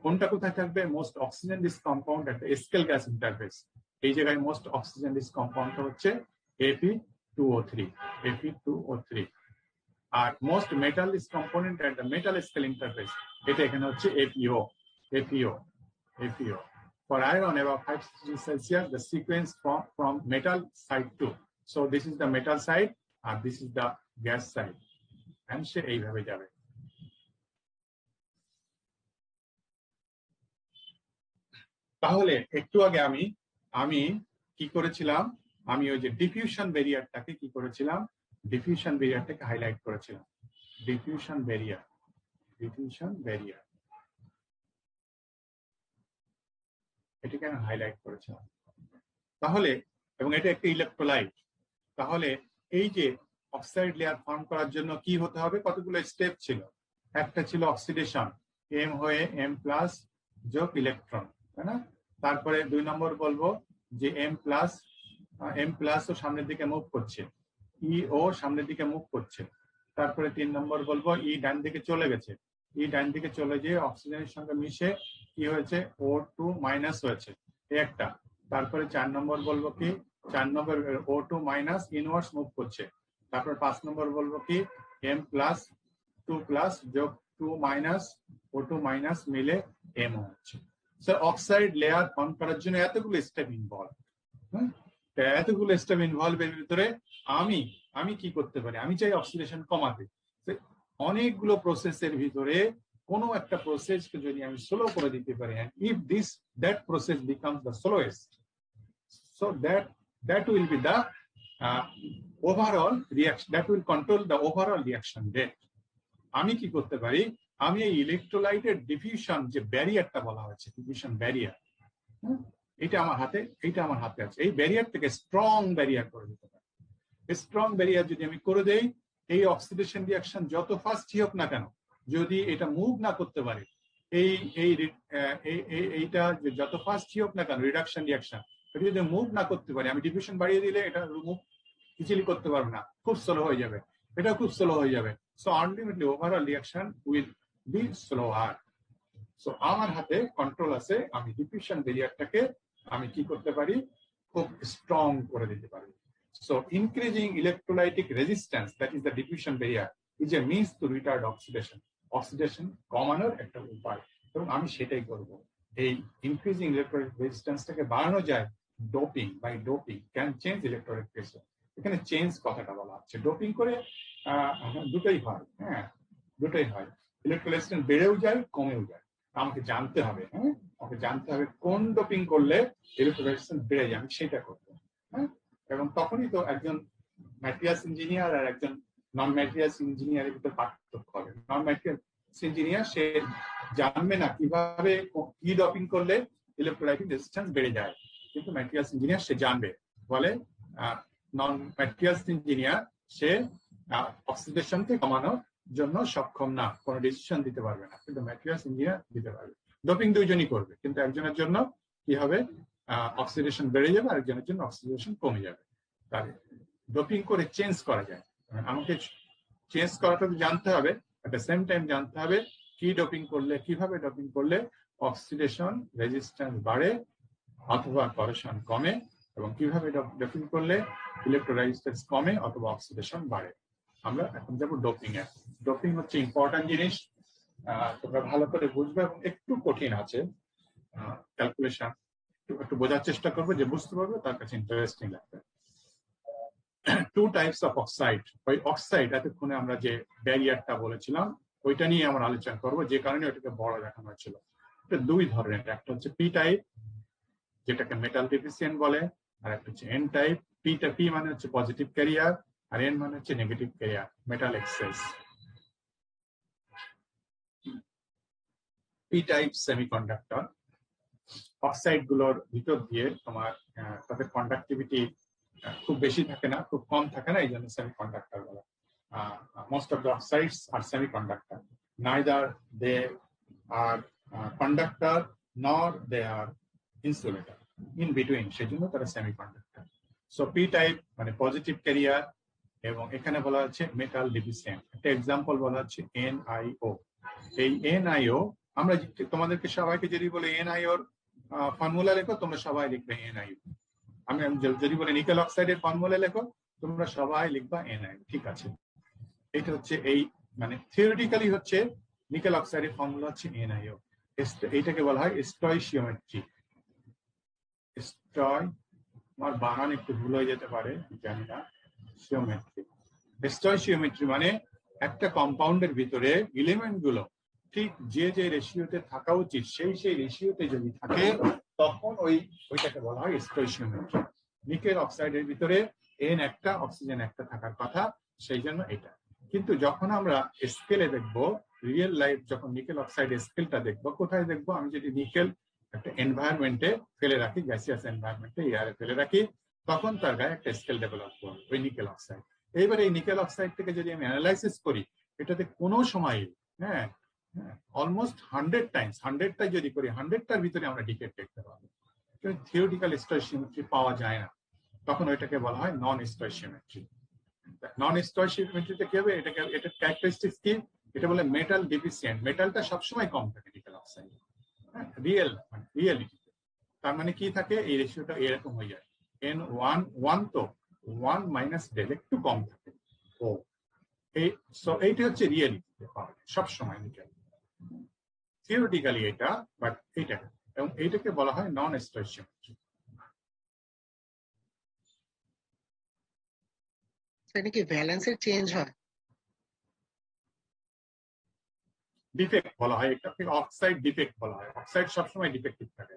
কোনটা কোথায় থাকবে? মোস্ট অক্সিজেন দিস কম্পাউন্ড একটা স্কেল গ্যাস ইন্টারফেস। এই জায়গায় মোস্ট অক্সিজেন দিস কম্পাউন্ডটা হচ্ছে Fe2O3। আর most metal this component at the metal scale interface, এটা এখানে হচ্ছে FeO। For iron above 5 Celsius, the sequence from metal side 2. So this is the metal side and this is the gas side. And সে এইভাবে যাবে। তাহলে একটু আগে আমি কি করেছিলাম? আমি ওই যে ডিফিউশন ব্যারিয়ারটাকে কি করেছিলাম? ডিফিউশন ব্যারিয়ারটাকে হাইলাইট করেছিলাম। ডিফিউশন ব্যারিয়ার এটাকে আমি হাইলাইট করেছিলাম। তাহলে এবং এটা একটা ইলেকট্রোলাইট। তাহলে এই যে অক্সাইড লেয়ার ফর্ম করার জন্য কি হতে হবে? কতগুলো স্টেপ ছিল? একটা ছিল অক্সিডেশন, M হয়ে M+ যোগ ইলেকট্রন, তাই না? তারপরে 2 নম্বর বলবো যে M+ ও সামনের দিকে মুভ করছে, EO সামনের দিকে মুভ করছে। তারপরে 3 নম্বর বলবো E ডান দিকে চলে গেছে, E ডান দিকে চলে গিয়ে অক্সিজেনের সঙ্গে মিশে কি হয়েছে? O2- হয়েছে, এই একটা। তারপরে 4 নম্বর বলবো কি? 4 নম্বর O2- ইনওয়ার্স মুভ করছে। তারপর 5 নম্বর বলবো কি? M+2+ যোগ 2- O2- মিলে M হচ্ছে। অক্সাইড লেয়ার ফর্ম করার জন্য এতগুলো স্টেপ ইনভলভ। এতগুলো স্টেপ ইনভলভের ভিতরে আমি কি করতে পারি? আমি চাই অক্সিডেশন কমাতে। অনেকগুলো প্রসেসের ভিতরে কোনো একটা প্রসেসকে যদি আমি স্লো করে দিতে পারি, and if that process becomes the slowest, so that will be the overall reaction, that will control the overall reaction rate. আমি কি করতে পারি? আমি এই ইলেকট্রোলাইটের ডিফিউশন যে ব্যারিয়ারটা বলা হচ্ছে, ডিফিউশন ব্যারিয়ার, এটা আমার হাতে আছে। এই ব্যারিয়ার থেকে স্ট্রং ব্যারিয়ার করে দিতে পারি। স্ট্রং ব্যারিয়ার যদি আমি করে দেই, এই অক্সিডেশন রিঅ্যাকশন যত ফাস্টই হোক না কেন, যদি এটা মুভ না করতে পারে, এইটা যত ফাস্টই হোক না কেন রিডাকশন রিঅ্যাকশন, এটা যদি মুভ না করতে পারে, আমি ডিফিউশন বাড়িয়ে দিলে এটা মুভ ইজিলি করতে পারবে না, খুব স্লো হয়ে যাবে, এটা খুব স্লো হয়ে যাবে। So ultimately overall reaction will be slower. So আমার হাতে কন্ট্রোল আছে, আমি ডিফিউশন ব্যারিয়ারটাকে আমি কি করতে পারি? খুব স্ট্রং করে দিতে পারি। So increasing electrolytic resistance, that is the diffusion barrier, is a means to retard oxidation. Oxidation কমানোর একটা উপায়, এবং আমি সেটাই করব। এই increasing electrolytic resistance-টাকে বাড়ানো যায় doping, by doping can change electrolyte pressure. এখানে চেঞ্জ কথাটা বলা হচ্ছে। ডোপিং করে দুটোই হয়, দুটোই হয়। ইলেকট্রোলাইট রেজিস্ট্যান্স বেড়েও যায়, কমেও যায়। আমাকে জানতে হবে, আমাকে জানতে হবে কোন ডোপিং করলে ইলেকট্রোলাইট রেজিস্ট্যান্স বেড়ে যায়, আমি সেটা করবো। এবং তখনই তো একজন ম্যাটেরিয়ালস ইঞ্জিনিয়ার আর একজন নন ম্যাটেরিয়ালস ইঞ্জিনিয়ারের ভিতরে পার্থক্য হবে। নন ম্যাটেরিয়ালস ইঞ্জিনিয়ার সে জানবে না কিভাবে কি ডপিং করলে ইলেকট্রোলাইটিক রেজিস্ট্যান্স বেড়ে যায়, কিন্তু ম্যাটেরিয়ালস ইঞ্জিনিয়ার সে জানবে। বলে নন ম্যাটেরিয়ালস ইঞ্জিনিয়ার সে অক্সিডেশনকে কমানোর জন্য সক্ষম না, কোনো ডিসিশন দিতে পারবে না, কিন্তু ম্যাটেরিয়ালস ইঞ্জিনিয়ার দিতে পারবে। ডোপিং দুইজনই করবে, কিন্তু একজনের জন্য কি হবে? অক্সিডেশন বেড়ে যাবে, আরেকজনের জন্য অক্সিডেশন কমে যাবে। তাহলে ডোপিং করে চেঞ্জ করা যায়। আমাকে চেঞ্জ করাটা জানতে হবে, এট দ্য সেম টাইম জানতে হবে কি ডোপিং করলে, কিভাবে ডোপিং করলে অক্সিডেশন রেজিস্ট্যান্স বাড়ে অথবা করেশন কমে, এবং কিভাবে ডোপিং করলে ইলেকট্রোলাইট কমে অথবা অক্সিডেশন বাড়ে। আমরা এখন যাবো ডোপিং এ। ডোপিং হচ্ছে ইম্পর্টেন্ট জিনিস, তোমরা ভালো করে বুঝবে, এবং একটু কঠিন আছে ক্যালকুলেশন, একটু বোঝার চেষ্টা করবো, যে বুঝতে পারবে তার কাছে ইন্টারেস্টিং লাগবে। 2 টাইপস অফ অক্সাইড। ওই অক্সাইড এতক্ষণে আমরা যে ব্যারিয়ারটা বলেছিলাম ওইটা নিয়ে আমরা আলোচনা করবো, যে কারণে ওইটাকে বড় দেখানো হয়েছিল। এটা 2 ধরনের, একটা হচ্ছে পি টাইপ, যেটাকে মেটাল ডেফিসিয়েন্ট বলে, আর একটা হচ্ছে এন টাইপ। পি মানে হচ্ছে পজিটিভ ক্যারিয়ার, আর এন মানে হচ্ছে negative carrier, metal excess. P type semiconductor, oxide গুলোর ভিতর দিয়ে তোমার তাদের কন্ডাক্টিভিটি খুব বেশি থাকে না, খুব কম থাকে না, এই জন্য সেমিকন্ডাক্টর বলা। Most of the oxides are semiconductor, neither they are conductor nor they are insulator, in between, সেই জন্য তারা সেমিকন্ডাক্টর। সো পি টাইপ মানে পজিটিভ ক্যারিয়ার, এবং এখানে বলা হচ্ছে মেটাল ডিফিসিয়েন্ট। একটা এক্সাম্পল বলা হচ্ছে NiO। এই NiO আমরা তোমাদেরকে সবাইকে যদি বলে NiO ফর্মুলা লেখো, তোমরা সবাই লিখবে NiO। আমি যদি বলি নিকেল অক্সাইডের ফর্মুলা লেখো, তোমরা সবাই লিখবা NiO, ঠিক আছে। এটা হচ্ছে এই মানে থিওরিটিক্যালি হচ্ছে নিকেল অক্সাইডের ফর্মুলা হচ্ছে NiO। এইটাকে বলা হয় স্টয়চিওমেট্রি। আমার বানান একটু ভুল হয়ে যেতে পারে, জানি না। স্টয়চিওমেট্রি মানে একটা কম্পাউন্ডের ভিতরে এলিমেন্ট গুলো ঠিক যে যে রেশিওতে থাকা উচিত সেই রেশিওতে যদি থাকে, তখন ওইটাকে বলা হয় স্টয়চিওমেট্রি। নিকেল অক্সাইডের ভিতরে N একটা, অক্সিজেন একটা থাকার কথা, সেই জন্য এটা। কিন্তু যখন আমরা স্কেলে দেখবো, রিয়েল লাইফ যখন নিকেল অক্সাইডের স্কেলটা দেখবো, কোথায় দেখবো? আমি যদি নিকেল একটা এনভায়রনমেন্টে ফেলে রাখি, গ্যাসিয়াস এনভায়রনমেন্টে, এয়ারে ফেলে রাখি, তখন তার গায়ে একটা স্কেল ডেভেলপ করবে ওই নিকেল অক্সাইড। এইবার এই নিকেল অক্সাইড থেকে যদি আমি অ্যানালাইসিস করি, এটাতে কোনো সময় অলমোস্ট 100 টাইমস, 100টা যদি করি, 100টার ভিতরে আমরা ডিফেক্ট দেখতে পাবো। থিওরিটিক্যাল স্টয়চিওমেট্রি পাওয়া যায় না, তখন ওইটাকে বলা হয় নন স্টয়চিওমেট্রি। নন স্টয়চিওমেট্রিতে কি হবে? এটার ক্যারেক্টারিস্টিক্স কি? এটা বলে মেটাল ডিফিসিয়েন্ট। মেটালটা সবসময় কম থাকে নিকেল অক্সাইড, রিয়েল মানে রিয়েলিটিতে। তার মানে কি থাকে? এই রেশিওটা এরকম হয়ে যায়, N1 তো 1 মাইনাস ডেল, একটু কম থাকে। ও এইটা হচ্ছে রিয়েলিটিতে পাওয়া যায় সবসময় নিকেল। থিওরিটিক্যালি এটা, বাট এইটা, এবং এইটাকে বলা হয় নন স্টয়চিওমেট্রি। এটা কি ভ্যালেন্সের চেঞ্জ হয়? ডিফেক্ট বলা হয় এটাকে, অক্সাইড ডিফেক্ট বলা হয়। অক্সাইড সবসময় ডিফেক্টিভ থাকে,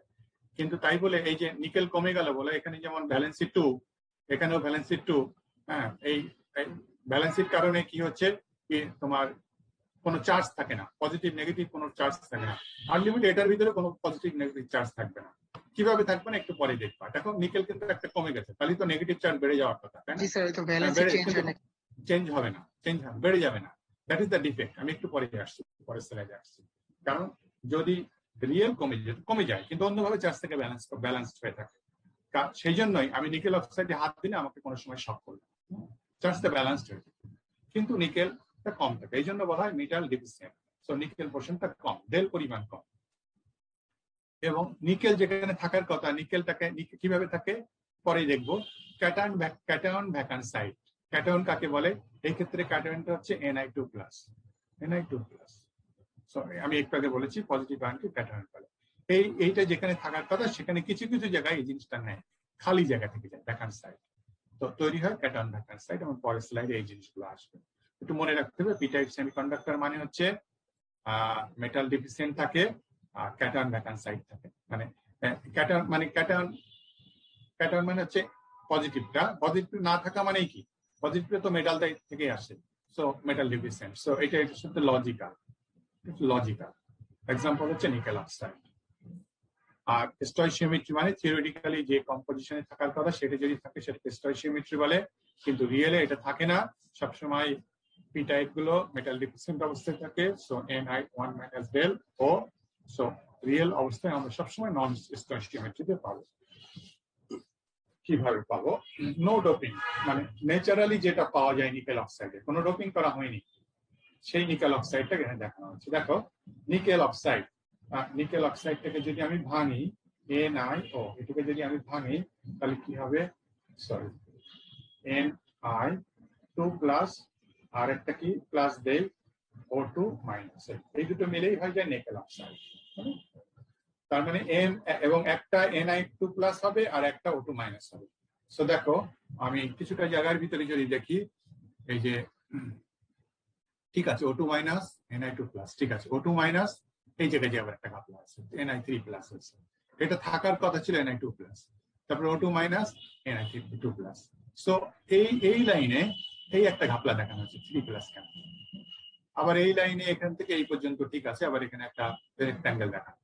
কিন্তু তাই বলে এই যে নিকেল কমে গেল বলে এখানে যেমন ভ্যালেন্সি 2, এখানেও ভ্যালেন্সি 2। হ্যাঁ, এই ভ্যালেন্সির কারণে কি হচ্ছে কি, তোমার কোনো চার্জ থাকে না, পজিটিভ নেগেটিভ কোনো চার্জ থাকে না। আনলিমিটেড এটার ভিতরে কোনো পজিটিভ নেগেটিভ চার্জ থাকবে না। কিভাবে থাকবে না একটু পরে দেখবা। দেখো নিকেল কিন্তু একটা কমে গেছে, তাহলে তো নেগেটিভ চার্জ বেড়ে যাওয়ার কথা, তাই না? জি স্যার, তো ভ্যালেন্সি চেঞ্জ হয় না। চেঞ্জ হবে না, বেড়ে যাবে না। That is the defect. আমি একটু পরে আসছি, পরের স্লাইডে আসছি। কারণ যদি রিয়েল কমে যায় কিন্তু অন্যভাবে চার্জ থেকে ব্যালেন্সড হয়ে থাকে, সেই জন্যই আমি নিকেল অক্সাইডে হাত দিলে আমাকে কোনো সময় শক করবে, চার্জটা ব্যালেন্সড হয়ে থাকে। কিন্তু নিকেলটা কম থাকে, এই জন্য বলা হয় মেটাল ডিফিসিয়েন্ট। সো নিকেল পোর্শনটা কম, ডেল পরিমাণ কম। এবং নিকেল যেখানে থাকার কথা, নিকেলটাকে কিভাবে থাকে পরে দেখবো। Cation vacant site. ক্যাটায়ন কাকে বলে? এই ক্ষেত্রে ক্যাটায়নটা হচ্ছে Ni2+। সো আমি একটু আগে বলেছি পজিটিভ আয়নকে ক্যাটায়ন বলে। এইটা যেখানে থাকার কথা সেখানে কিছু কিছু জায়গায় এই জিনিসটা নেয়, খালি জায়গা থেকে যায়, ভ্যাকান্ট সাইট। তো তৈরি হয় ক্যাটায়ন ভ্যাকান্ট সাইট, এবং পরের স্লাইডে এই জিনিসগুলো আসবে। একটু মনে রাখতে হবে, পি টাইপ সেমিকন্ডাক্টর মানে হচ্ছে মেটাল ডিফিসিয়েন্ট থাকে, আর ক্যাটায়ন ভ্যাকান্ট সাইট থাকে। মানে ক্যাটায়ন মানে হচ্ছে পজিটিভটা, পজিটিভ না থাকা মানেই কি? পজিটিভ তো মেটাল থেকে আসে, সো মেটাল ডিফিসিয়েন্ট। সো এটা সাথে লজিক্যাল এক্সাম্পল হচ্ছে নিকেল অক্সাইড। আর স্টয়চিওমেট্রি মানে থিওরিটিক্যালি যে কম্পোজিশনে থাকার কথা সেটা যদি থাকে সেটাকে স্টয়চিওমেট্রি বলে, কিন্তু রিয়েলে এটা থাকে না। সবসময় পি টাইপ গুলো মেটাল ডিফিসিয়েন্ট অবস্থায় থাকে, সো Ni1 মাইনাস ডেল ও। সো রিয়েল অবস্থায় আমরা সবসময় নন স্টয়চিওমেট্রিতে পাবো। কিভাবে পাবো? নো ডোপিং, মানে ন্যাচারালি যেটা পাওয়া যায় নিকেল অক্সাইডে, কোনো ডোপিং করা হয়নি, সেই নিকেল অক্সাইডটা এখানে দেখানো হচ্ছে। দেখো নিকেল অক্সাইডটাকে যদি আমি ভাঙি, NiO, এটাকে যদি আমি ভাঙি তাহলে কি হবে? সরি, Ni2+, আর একটা কি প্লাস দেই O2 মাইনাস, এই দুটো মিলেই হয়ে যায় নিকেল অক্সাইড। তার মানে M এবং একটা Ni2+ হবে আর একটা O2 মাইনাস হবে। সো দেখো আমি কিছুটা জায়গার ভিতরে যদি দেখি, এই যে ঠিক আছে O2 মাইনাস Ni2+, ঠিক আছে O2 মাইনাস, এই জায়গায় যে আবার একটা ঘাপলা আছে Ni3+ হয়েছে, এটা থাকার কথা ছিল Ni2+, তারপর O2 মাইনাস Ni3+। সো এই লাইনে এই একটা ঘাপলা দেখানো হচ্ছে 3+ কেন, আবার এই লাইনে এখান থেকে এই পর্যন্ত ঠিক আছে, আবার এখানে একটা রেক্ট্যাঙ্গেল দেখানো,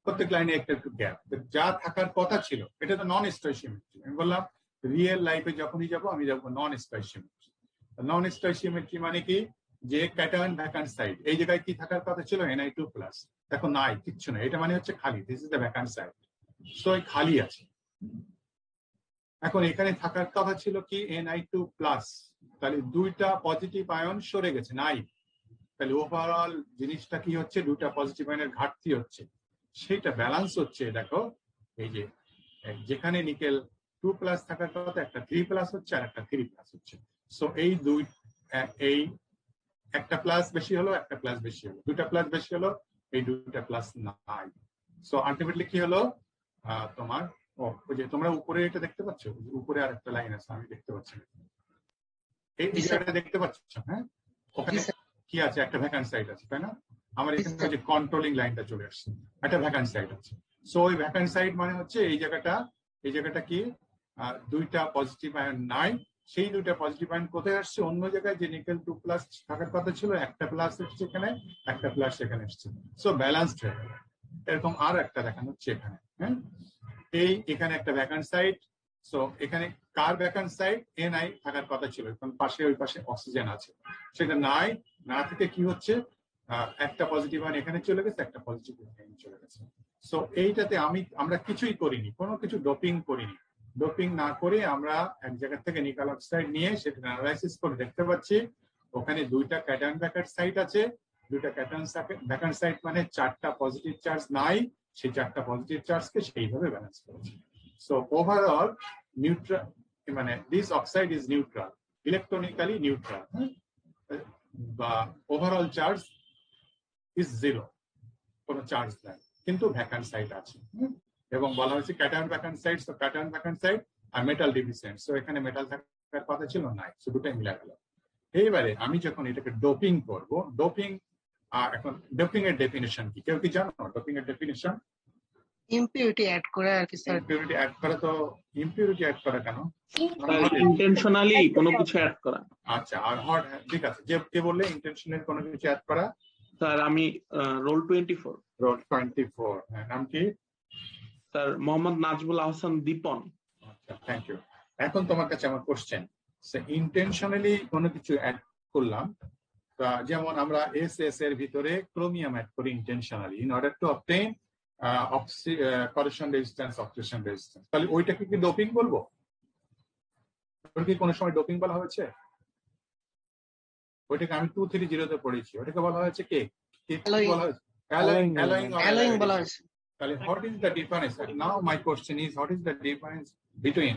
প্রত্যেক লাইনে একটা একটু গ্যাপ। যা থাকার কথা ছিল এটা তো নন স্টয়চিওমেট্রি। আমি বললাম রিয়েল লাইফে যখনই যাব আমি যাবো নন স্টয়সিয়াম। নন স্টয়সিয়ামের কি মানে কি, যে ক্যাটায়ন ভ্যাকান্ট সাইট, এই জায়গায় কি থাকার কথা ছিল Na2+, দেখো নাই, কিচ্ছু নাই, এটা মানে হচ্ছে খালি, this is the vacant site, so খালি আছে। এখন এখানে থাকার কথা ছিল কি Na2+, তাহলে দুইটা পজিটিভ আয়ন সরে গেছে, নাই, তাহলে ওভারঅল জিনিসটা কি হচ্ছে, দুটা পজিটিভ আয়নের ঘাটতি হচ্ছে, সেটা ব্যালেন্স হচ্ছে। দেখো এই যে যেখানে নিকেল 2+ থাকার কথা, একটা 3+ হচ্ছে আর একটা 3+ হচ্ছে। সো এই দুই, এই একটা প্লাস বেশি হলো, একটা প্লাস বেশি হলো, দুটা প্লাস বেশি হলো, এই দুটা প্লাস নাই। সো আলটিমেটলি কি হলো, তোমার ওই যে তোমরা উপরে এটা দেখতে পাচ্ছ, উপরে আর একটা লাইন আছে আমি দেখতে পাচ্ছি না, এই জায়গাটা দেখতে পাচ্ছ, হ্যাঁ, ওখানে কি আছে, একটা ভ্যাকান্ট সাইট আছে, তাই না? আমার এখানে যে কন্ট্রোলিং লাইনটা চলে আসছে, একটা ভ্যাকান্ট সাইট আছে। সো ওই ভ্যাকান্ট সাইট মানে হচ্ছে এই জায়গাটা কি, দুইটা পজিটিভ আয়ন নাই, সেই দুইটা পজিটিভ আয়ন কোথায় আসছে, অন্য জায়গায়, যে নিকেল 2+ থাকার কথা ছিল, একটা প্লাস এসছে এখানে, একটা প্লাস এখানে এসছে, সো ব্যালেন্সড হয়ে গেল। এরকম আর একটা দেখানো হচ্ছে এখানে, হ্যাঁ, এখানে একটা ভ্যাকান্ট সাইট, সো এখানে কার ভ্যাকান্ট সাইট, Ni থাকার কথা ছিল, কারণ পাশে ওই পাশে অক্সিজেন আছে, সেটা নাই, না থেকে কি হচ্ছে, একটা পজিটিভ আয়ন এখানে চলে গেছে, একটা পজিটিভ এখানে চলে গেছে। সো এইটাতে আমরা কিছুই করিনি, কোনো কিছু ডোপিং করিনি। ডোপিং না করে আমরা এক জায়গা থেকে নিকেল অক্সাইড নিয়ে সেটা অ্যানালাইসিস করে দেখতে পাচ্ছি ওখানে দুইটা ক্যাটায়ন ভ্যাকান্ট সাইট আছে, দুইটা ক্যাটায়ন ভ্যাকান্ট সাইট মানে চারটা পজিটিভ চার্জ নাই, সেই চারটা পজিটিভ চার্জকে সেইভাবে ব্যালেন্স করেছে। সো ওভারঅল নিউট্রাল, মানে this oxide is neutral, electronically neutral, বা ওভারঅল চার্জ ইজ 0, কোনো চার্জ নাই, কিন্তু ভ্যাকান্ট সাইট আছে, এবং বলা হয়েছে ক্যাটায়ন ভ্যাকান্ট সাইট, তো ক্যাটায়ন ভ্যাকান্ট সাইট আর মেটাল ডিফিসিয়েন্ট, সো এখানে মেটাল থাকার কথা ছিল নাই, সো দুটোই মিলে গেল। এইবারে আমি যখন এটাকে ডোপিং করব, ডোপিং, এখন ডোপিং এর ডেফিনিশন কি, কেউ কি জানো ডোপিং এর ডেফিনিশন? ইমপিউরিটি অ্যাড করে আর কি স্যার। ইমপিউরিটি অ্যাড করা, তো ইমপিউরিটি অ্যাড করা কেন? ইন্টেনশনালি কোনো কিছু অ্যাড করা। আচ্ছা, আর হট, ঠিক আছে, যে কে বললে ইন্টেনশনাল কোনো কিছু অ্যাড করা? স্যার আমি রোল 24। রোল 24, হ্যাঁ, নাম কি? স্যার মোহাম্মদ নাজবুল আহসান দীপন। আচ্ছা, থ্যাংক ইউ। এখন তোমার কাছে আমার কোশ্চেন, ইন্টেনশনালি কোনো কিছু অ্যাড করলাম, যেমন আমরা এস এর ভিতরে ক্রোমিয়াম অ্যাড করি intentionally in order to obtain corrosion resistance, oxidation resistance, তাহলে ওইটাকে কি ডোপিং বলবো? ওটা কি কোনো সময় ডোপিং বলা হয়েছে? ওইটাকে আমি 230 পড়েছি, ওটাকে বলা হয়েছে কি বলা হয়েছে? অ্যালোয়িং বলা হয়েছে। তাহলে what is the difference? Now my question is, what is the difference between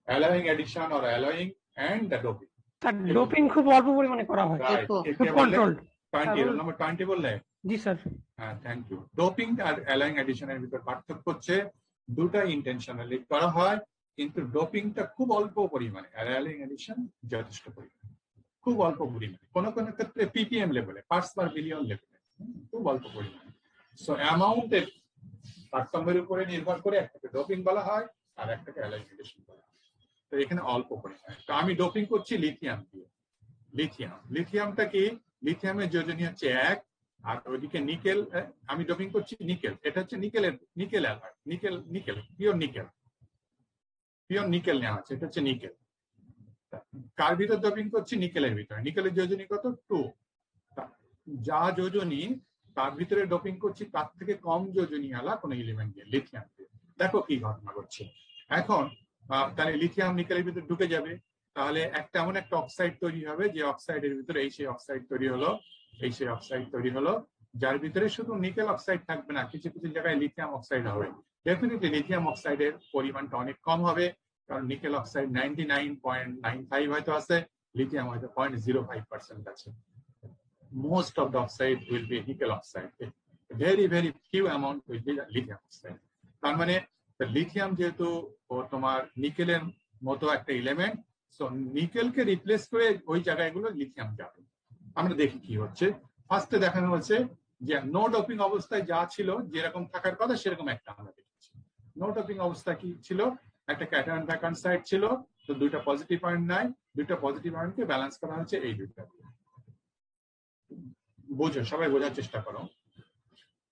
alloying addition or alloying and the doping? Doping খুব অল্প পরিমাণে করা হয়, খুব কন্ট্রোলড। 20, রোল নাম্বার 20 বললে? জি স্যার। হ্যাঁ, থ্যাংক ইউ। ডোপিং আর অ্যালোয়িং এডিশনের ভিতর পার্থক্য হচ্ছে দুটা ইন্টেনশনালি করা হয়, কিন্তু ডোপিংটা খুব অল্প পরিমাণে, আর অ্যালোয়িং এডিশন যথেষ্ট পরিমাণে, খুব অল্প পরিমাণে, কোন কোন ক্ষেত্রে ppm লেভেলে, পার্টস পার বিলিয়ন লেভেলে, খুব অল্প পরিমাণে। সো অ্যামাউন্টের তারতম্যের উপরে নির্ভর করে একটাকে ডোপিং বলা হয় আর একটাকে অ্যালোয়িং এডিশন বলা হয়। তো এখানে অল্প পরিমাণে, তো আমি ডোপিং করছি লিথিয়াম দিয়ে। লিথিয়ামটা কি, লিথিয়ামের যোজনী হচ্ছে 1, আর ওইদিকে নিকেল, আমি ডোপিং করছি নিকেল, এটা হচ্ছে nickel alloy, nickel pure nickel নেওয়া আছে, এটা হচ্ছে নিকেল। কার ভিতর ডোপিং করছি? নিকেলের ভিতরে। নিকেলের যোজনী কত? 2। যা যোজনী তার ভিতরে ডোপিং করছি তার থেকে কম যোজনী আলা কোন এলিমেন্ট দিয়ে, লিথিয়াম দিয়ে। দেখো কি ঘটনা ঘটছে এখন, তাহলে লিথিয়াম নিকেলের ভিতরে ঢুকে যাবে, তাহলে একটা এমন একটা অক্সাইড তৈরি হবে, যে অক্সাইডের ভিতরে এই সেই অক্সাইড তৈরি হলো, যার ভিতরে শুধু নিকেল অক্সাইড থাকবে না, কিছু কিছু জায়গায় লিথিয়াম অক্সাইড হবে। ডেফিনেটলি লিথিয়াম অক্সাইডের পরিমাণটা অনেক কম হবে, কারণ নিকেল অক্সাইড 99.95 হয়তো আছে, লিথিয়াম হয়তো 0.05% আছে। Most of the oxide will be nickel oxide. Very, very few amount will be lithium oxide. তার মানে লিথিয়াম যেহেতু তোমার নিকেলের মতো একটা এলিমেন্ট, সো নিকেলকে রিপ্লেস করে ওই জায়গাগুলো লিথিয়াম যাবে। আমরা দেখি কি হচ্ছে। ফার্স্টে দেখানো হচ্ছে যে নো ডোপিং অবস্থায় যা ছিল, যেরকম থাকার কথা সেরকম একটা আমরা দেখেছি। নো ডোপিং অবস্থা কি ছিল? একটা ক্যাটায়ন ভ্যাকান্ট সাইট ছিল, তো দুইটা পজিটিভ পয়েন্ট নাই, দুইটা পজিটিভ পয়েন্টকে ব্যালেন্স করা হচ্ছে এই দুইটা। বোঝো, সবাই বোঝার চেষ্টা করো।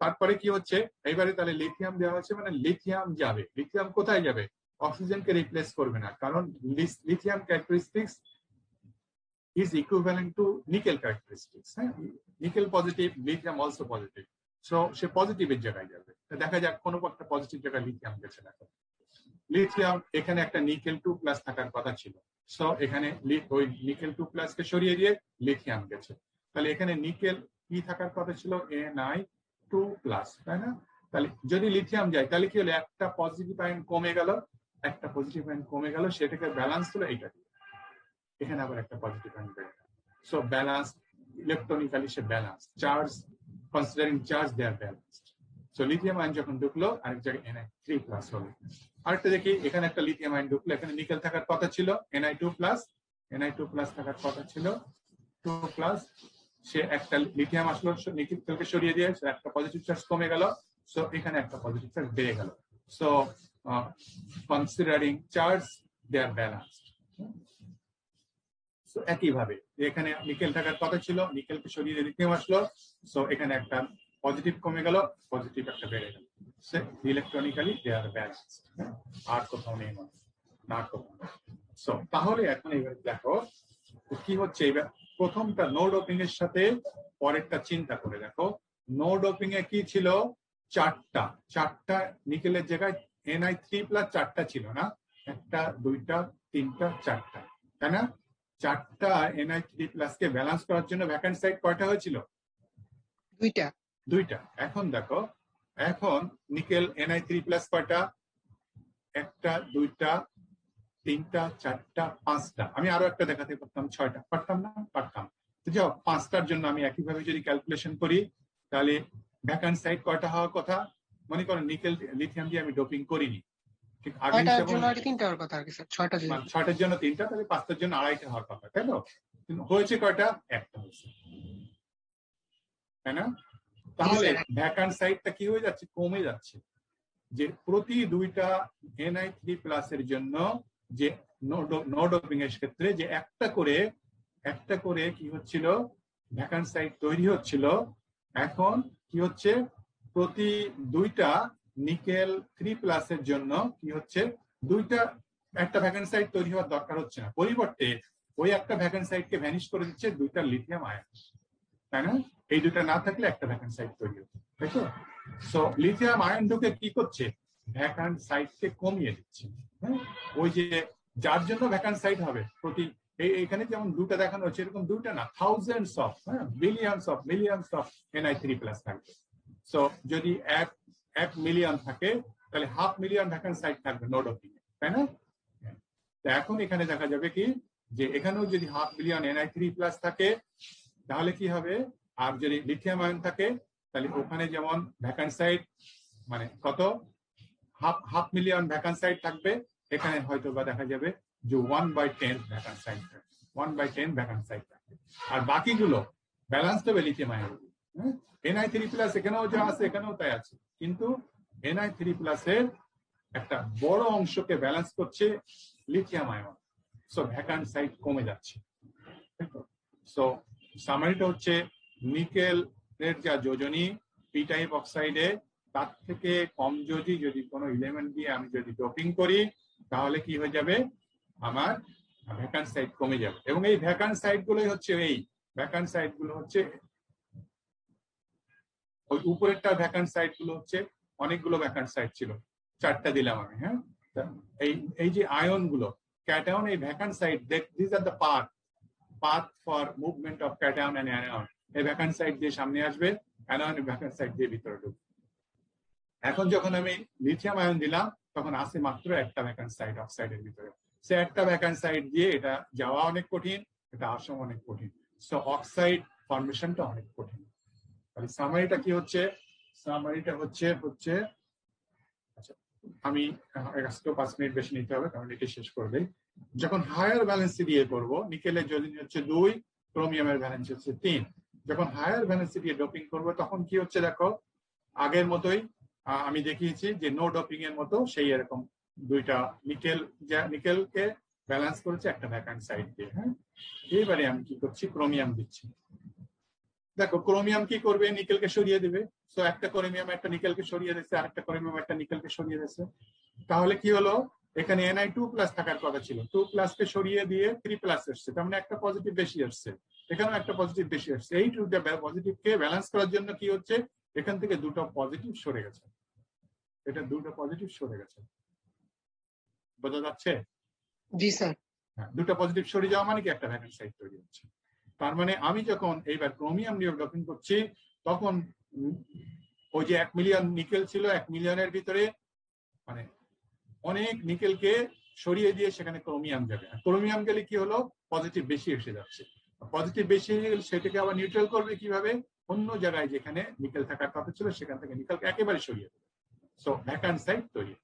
তারপরে কি হচ্ছে, এইবারে তাহলে লিথিয়াম দেওয়া হচ্ছে, মানে লিথিয়াম যাবে। লিথিয়াম কোথায় যাবে? অক্সিজেনকে রিপ্লেস করবে না, কারণ lithium characteristics is equivalent to nickel characteristics. হ্যাঁ, nickel positive, lithium also positive, so সে পজিটিভের জায়গায় যাবে। দেখা যাক কোনো একটা পজিটিভ জায়গায় লিথিয়াম গেছে। দেখো লিথিয়াম এখানে একটা নিকেল 2+ থাকার কথা ছিল, সো এখানে ওই নিকেল 2+ কে সরিয়ে দিয়ে লিথিয়াম গেছে। তাহলে এখানে নিকেল কি থাকার কথা ছিল, Na2+, তাই না? তাহলে যদি লিথিয়াম যায় তাহলে কি হলো, একটা পজিটিভ আয়ন কমে গেল, একটা পজিটিভ আয়ন কমে গেল, সেটাকে ব্যালেন্স হলো এইটা দিয়ে। এখানে আবার একটা পজিটিভ আয়ন বেড়ে গেল, সো ব্যালেন্স, ইলেকট্রনিক্যালি সে ব্যালেন্স, চার্জ কনসিডারিং চার্জ দে আর ব্যালেন্সড। সো লিথিয়াম আয়ন যখন ঢুকলো আরেক জায়গায় Na3+ হলো। আরেকটা দেখি, এখানে একটা লিথিয়াম আয়ন ঢুকলো, এখানে নিকেল থাকার কথা ছিল Na2+, থাকার কথা ছিল 2+, সে একটা লিথিয়াম আসলো, নিকেলকে সরিয়ে দিয়ে একটা পজিটিভ চার্জ কমে গেল, সো এখানে একটা পজিটিভ চার্জ বেড়ে গেল। সো কনসিডারিং চার্জ দে আর ব্যালেন্সড। সো একইভাবে এখানে নিকেল থাকার কথা ছিল, নিকেলকে সরিয়ে দিয়ে লিথিয়াম আসলো, সো এখানে একটা পজিটিভ কমে গেল, পজিটিভ একটা বেড়ে গেল, সো ইলেকট্রনিক্যালি দে আর ব্যালেন্সড। আর কোথাও নেই মানে, না কোথাও। সো তাহলে এখন এবার দেখো কি হচ্ছে। এবার প্রথমটা নো ডোপিং এর সাথে পরেরটা চিন্তা করে দেখো। নো ডোপিং এ কি ছিল, চারটা নিকেলের জায়গায় Na3+ চারটা ছিল না, একটা, দুইটা, তিনটা, চারটা, তাই না? চারটা Na3+ কে ব্যালেন্স করার জন্য ভ্যাকান্ট সাইট কয়টা হয়েছিল? দুইটা। এখন দেখো, এখন নিকেল Na3+ কয়টা, একটা, দুইটা, তিনটা, চারটা, পাঁচটা। আমি আরো একটা দেখাতে পারতাম, 6টা, পারতাম না? পারতাম। তো যাও, 5টার জন্য আমি একইভাবে যদি ক্যালকুলেশন করি, তাহলে ভ্যাকান্ট সাইট কয়টা হওয়ার কথা? মনে করেন নিকেল লিথিয়াম দিয়ে আমি ডোপিং করিনি, ঠিক আগে যেমন 6টার জন্য 3টা, তাহলে 5টার জন্য 2.5টা হওয়ার কথা, তাই তো? হয়েছে কয়টা? একটা হয়েছে, তাই না? তাহলে ভ্যাকান্ট সাইটটা কি হয়ে যাচ্ছে, কমে যাচ্ছে। যে প্রতি 2টা Na3+ এর জন্য যে নো ডোপিং এর ক্ষেত্রে যে একটা করে কি হচ্ছিল, ভ্যাকান্ট সাইট তৈরি হচ্ছিল, এখন কি হচ্ছে, প্রতি 2টা নিকেল 3+ এর জন্য কি হচ্ছে, একটা ভ্যাকান্ট সাইট তৈরি হওয়ার দরকার হচ্ছে না, পরিবর্তে ওই একটা ভ্যাকান্ট সাইটকে ভ্যানিশ করে দিচ্ছে 2টা লিথিয়াম আয়ন, তাই না? এই 2টা না থাকলে একটা ভ্যাকান্ট সাইট তৈরি হচ্ছে, তাই তো? সো লিথিয়াম আয়ন ঢুকে কি করছে, ভ্যাকান্ট সাইটকে কমিয়ে দিচ্ছে। হ্যাঁ, ওই যে যার জন্য ভ্যাকান্ট সাইট হবে, প্রতি এখানে যেমন 2টা দেখানো হচ্ছে, এরকম 2টা না, thousands of, millions of Na3+ থাকবে। সো যদি 1 মিলিয়ন থাকে, তাহলে 1/2 মিলিয়ন ভ্যাকান্ট সাইট থাকবে নো ডোপিং, তাই না? তো এখন এখানে দেখা যাবে কি, যে এখানেও যদি 1/2 মিলিয়ন Na3+ থাকে, তাহলে কি হবে, আর যদি লিথিয়াম আয়ন থাকে, তাহলে ওখানে যেমন ভ্যাকান্ট সাইট মানে কত, 1/2 মিলিয়ন ভ্যাকান্ট সাইট থাকবে, এখানে হয়তো বা দেখা যাবে যে 1/10 ভ্যাকান্ট সাইট থাকবে, 1/10 ভ্যাকান্ট সাইট থাকবে, আর বাকিগুলো ব্যালেন্সড হবে লিথিয়াম আয়ন। Na3+ এখানেও যা আছে এখানেও তাই আছে, কিন্তু Na3+ এর একটা বড় অংশকে ব্যালেন্স করছে lithium ion, so vacant site কমে যাচ্ছে। সো সামারিটা হচ্ছে, নিকেল এর যা যোজনী পি টাইপ অক্সাইডে, তার থেকে কম যদি কোনো এলিমেন্ট দিয়ে আমি যদি ডোপিং করি, তাহলে কি হয়ে যাবে, আমার ভ্যাকান্ট সাইট কমে যাবে। এবং এই ভ্যাকান্ট সাইট গুলোই হচ্ছে, ওই উপরেরটা ভ্যাকান্ট সাইট গুলো হচ্ছে, অনেকগুলো ভ্যাকান্ট সাইট ছিল, 4টা দিলাম আমি। হ্যাঁ, এই যে আয়ন গুলো, ক্যাটায়ন, এই vacant site, this are the path for movement of cation and anion, এই ভ্যাকান্ট সাইট দিয়ে সামনে আসবে, অ্যানায়ন ভ্যাকান্ট সাইট দিয়ে ভিতরে ঢুকবে। এখন যখন আমি লিথিয়াম আয়ন দিলাম, তখন আসে মাত্র একটা ভ্যাকান্ট সাইট অক্সাইডের ভিতরে, সে একটা ভ্যাকান্ট সাইট দিয়ে এটা যাওয়া অনেক কঠিন, এটা আসা অনেক কঠিন, সো অক্সাইড ফর্মেশনটা অনেক কঠিন। তাহলে সামারিটা কি হচ্ছে, সামারিটা হচ্ছে আচ্ছা, আমি আজকেও 5 মিনিট বেশি নিতে হবে, কারণ এটি শেষ করবে। যখন হায়ার ভ্যালেন্সি দিয়ে করবো, নিকেলের যোজনী হচ্ছে 2, ক্রোমিয়ামের ভ্যালেন্সি হচ্ছে 3, যখন হায়ার ভ্যালেন্সি দিয়ে ডোপিং করবো, তখন কি হচ্ছে দেখো, আগের মতোই আমি দেখিয়েছি যে নো ডোপিং এর মতো সেই এরকম 2টা নিকেলকে ব্যালেন্স করেছে একটা ভ্যাকান্ট সাইড দিয়ে। হ্যাঁ, এইবারে আমি কি করছি, ক্রোমিয়াম দিচ্ছি। দেখো ক্রোমিয়াম কি করবে, নিকেলকে সরিয়ে দেবে, সো একটা ক্রোমিয়াম একটা নিকেলকে সরিয়ে দিচ্ছে, আরেকটা ক্রোমিয়াম একটা নিকেলকে সরিয়ে দিচ্ছে, তাহলে কি হলো, এখানে Ni2+ থাকার কথা ছিল, 2+ কে সরিয়ে দিয়ে 3+ এসছে, তার মানে একটা পজিটিভ বেশি আসছে, এখানেও একটা পজিটিভ বেশি আসছে। এই দুটো পজিটিভকে ব্যালেন্স করার জন্য কি হচ্ছে, এখান থেকে দুটো পজিটিভ সরে গেছে, এটা দুটো পজিটিভ সরে গেছে, বোঝা যাচ্ছে? জি স্যার। হ্যাঁ, দুটো পজিটিভ সরে যাওয়া মানে কি একটা ভ্যাকেন্ট সাইট তৈরি হচ্ছে। তার মানে আমি যখন এইবার ক্রোমিয়াম নিয়ে ডকিং করছি, তখন ওই যে 1 মিলিয়ন নিকেল ছিল, 1 মিলিয়নের ভিতরে মানে অনেক নিকেলকে সরিয়ে দিয়ে সেখানে ক্রোমিয়াম যাবে। ক্রোমিয়াম গেলে কি হলো, পজিটিভ বেশি এসে যাচ্ছে, পজিটিভ বেশি এসে গেলে সেটাকে আবার নিউট্রাল করবে কিভাবে, অন্য জায়গায় যেখানে নিকেল থাকার কথা ছিল সেখান থেকে নিকেলকে একেবারে সরিয়ে দেবে। সো ভ্যাকান্ট সাইট তৈরি।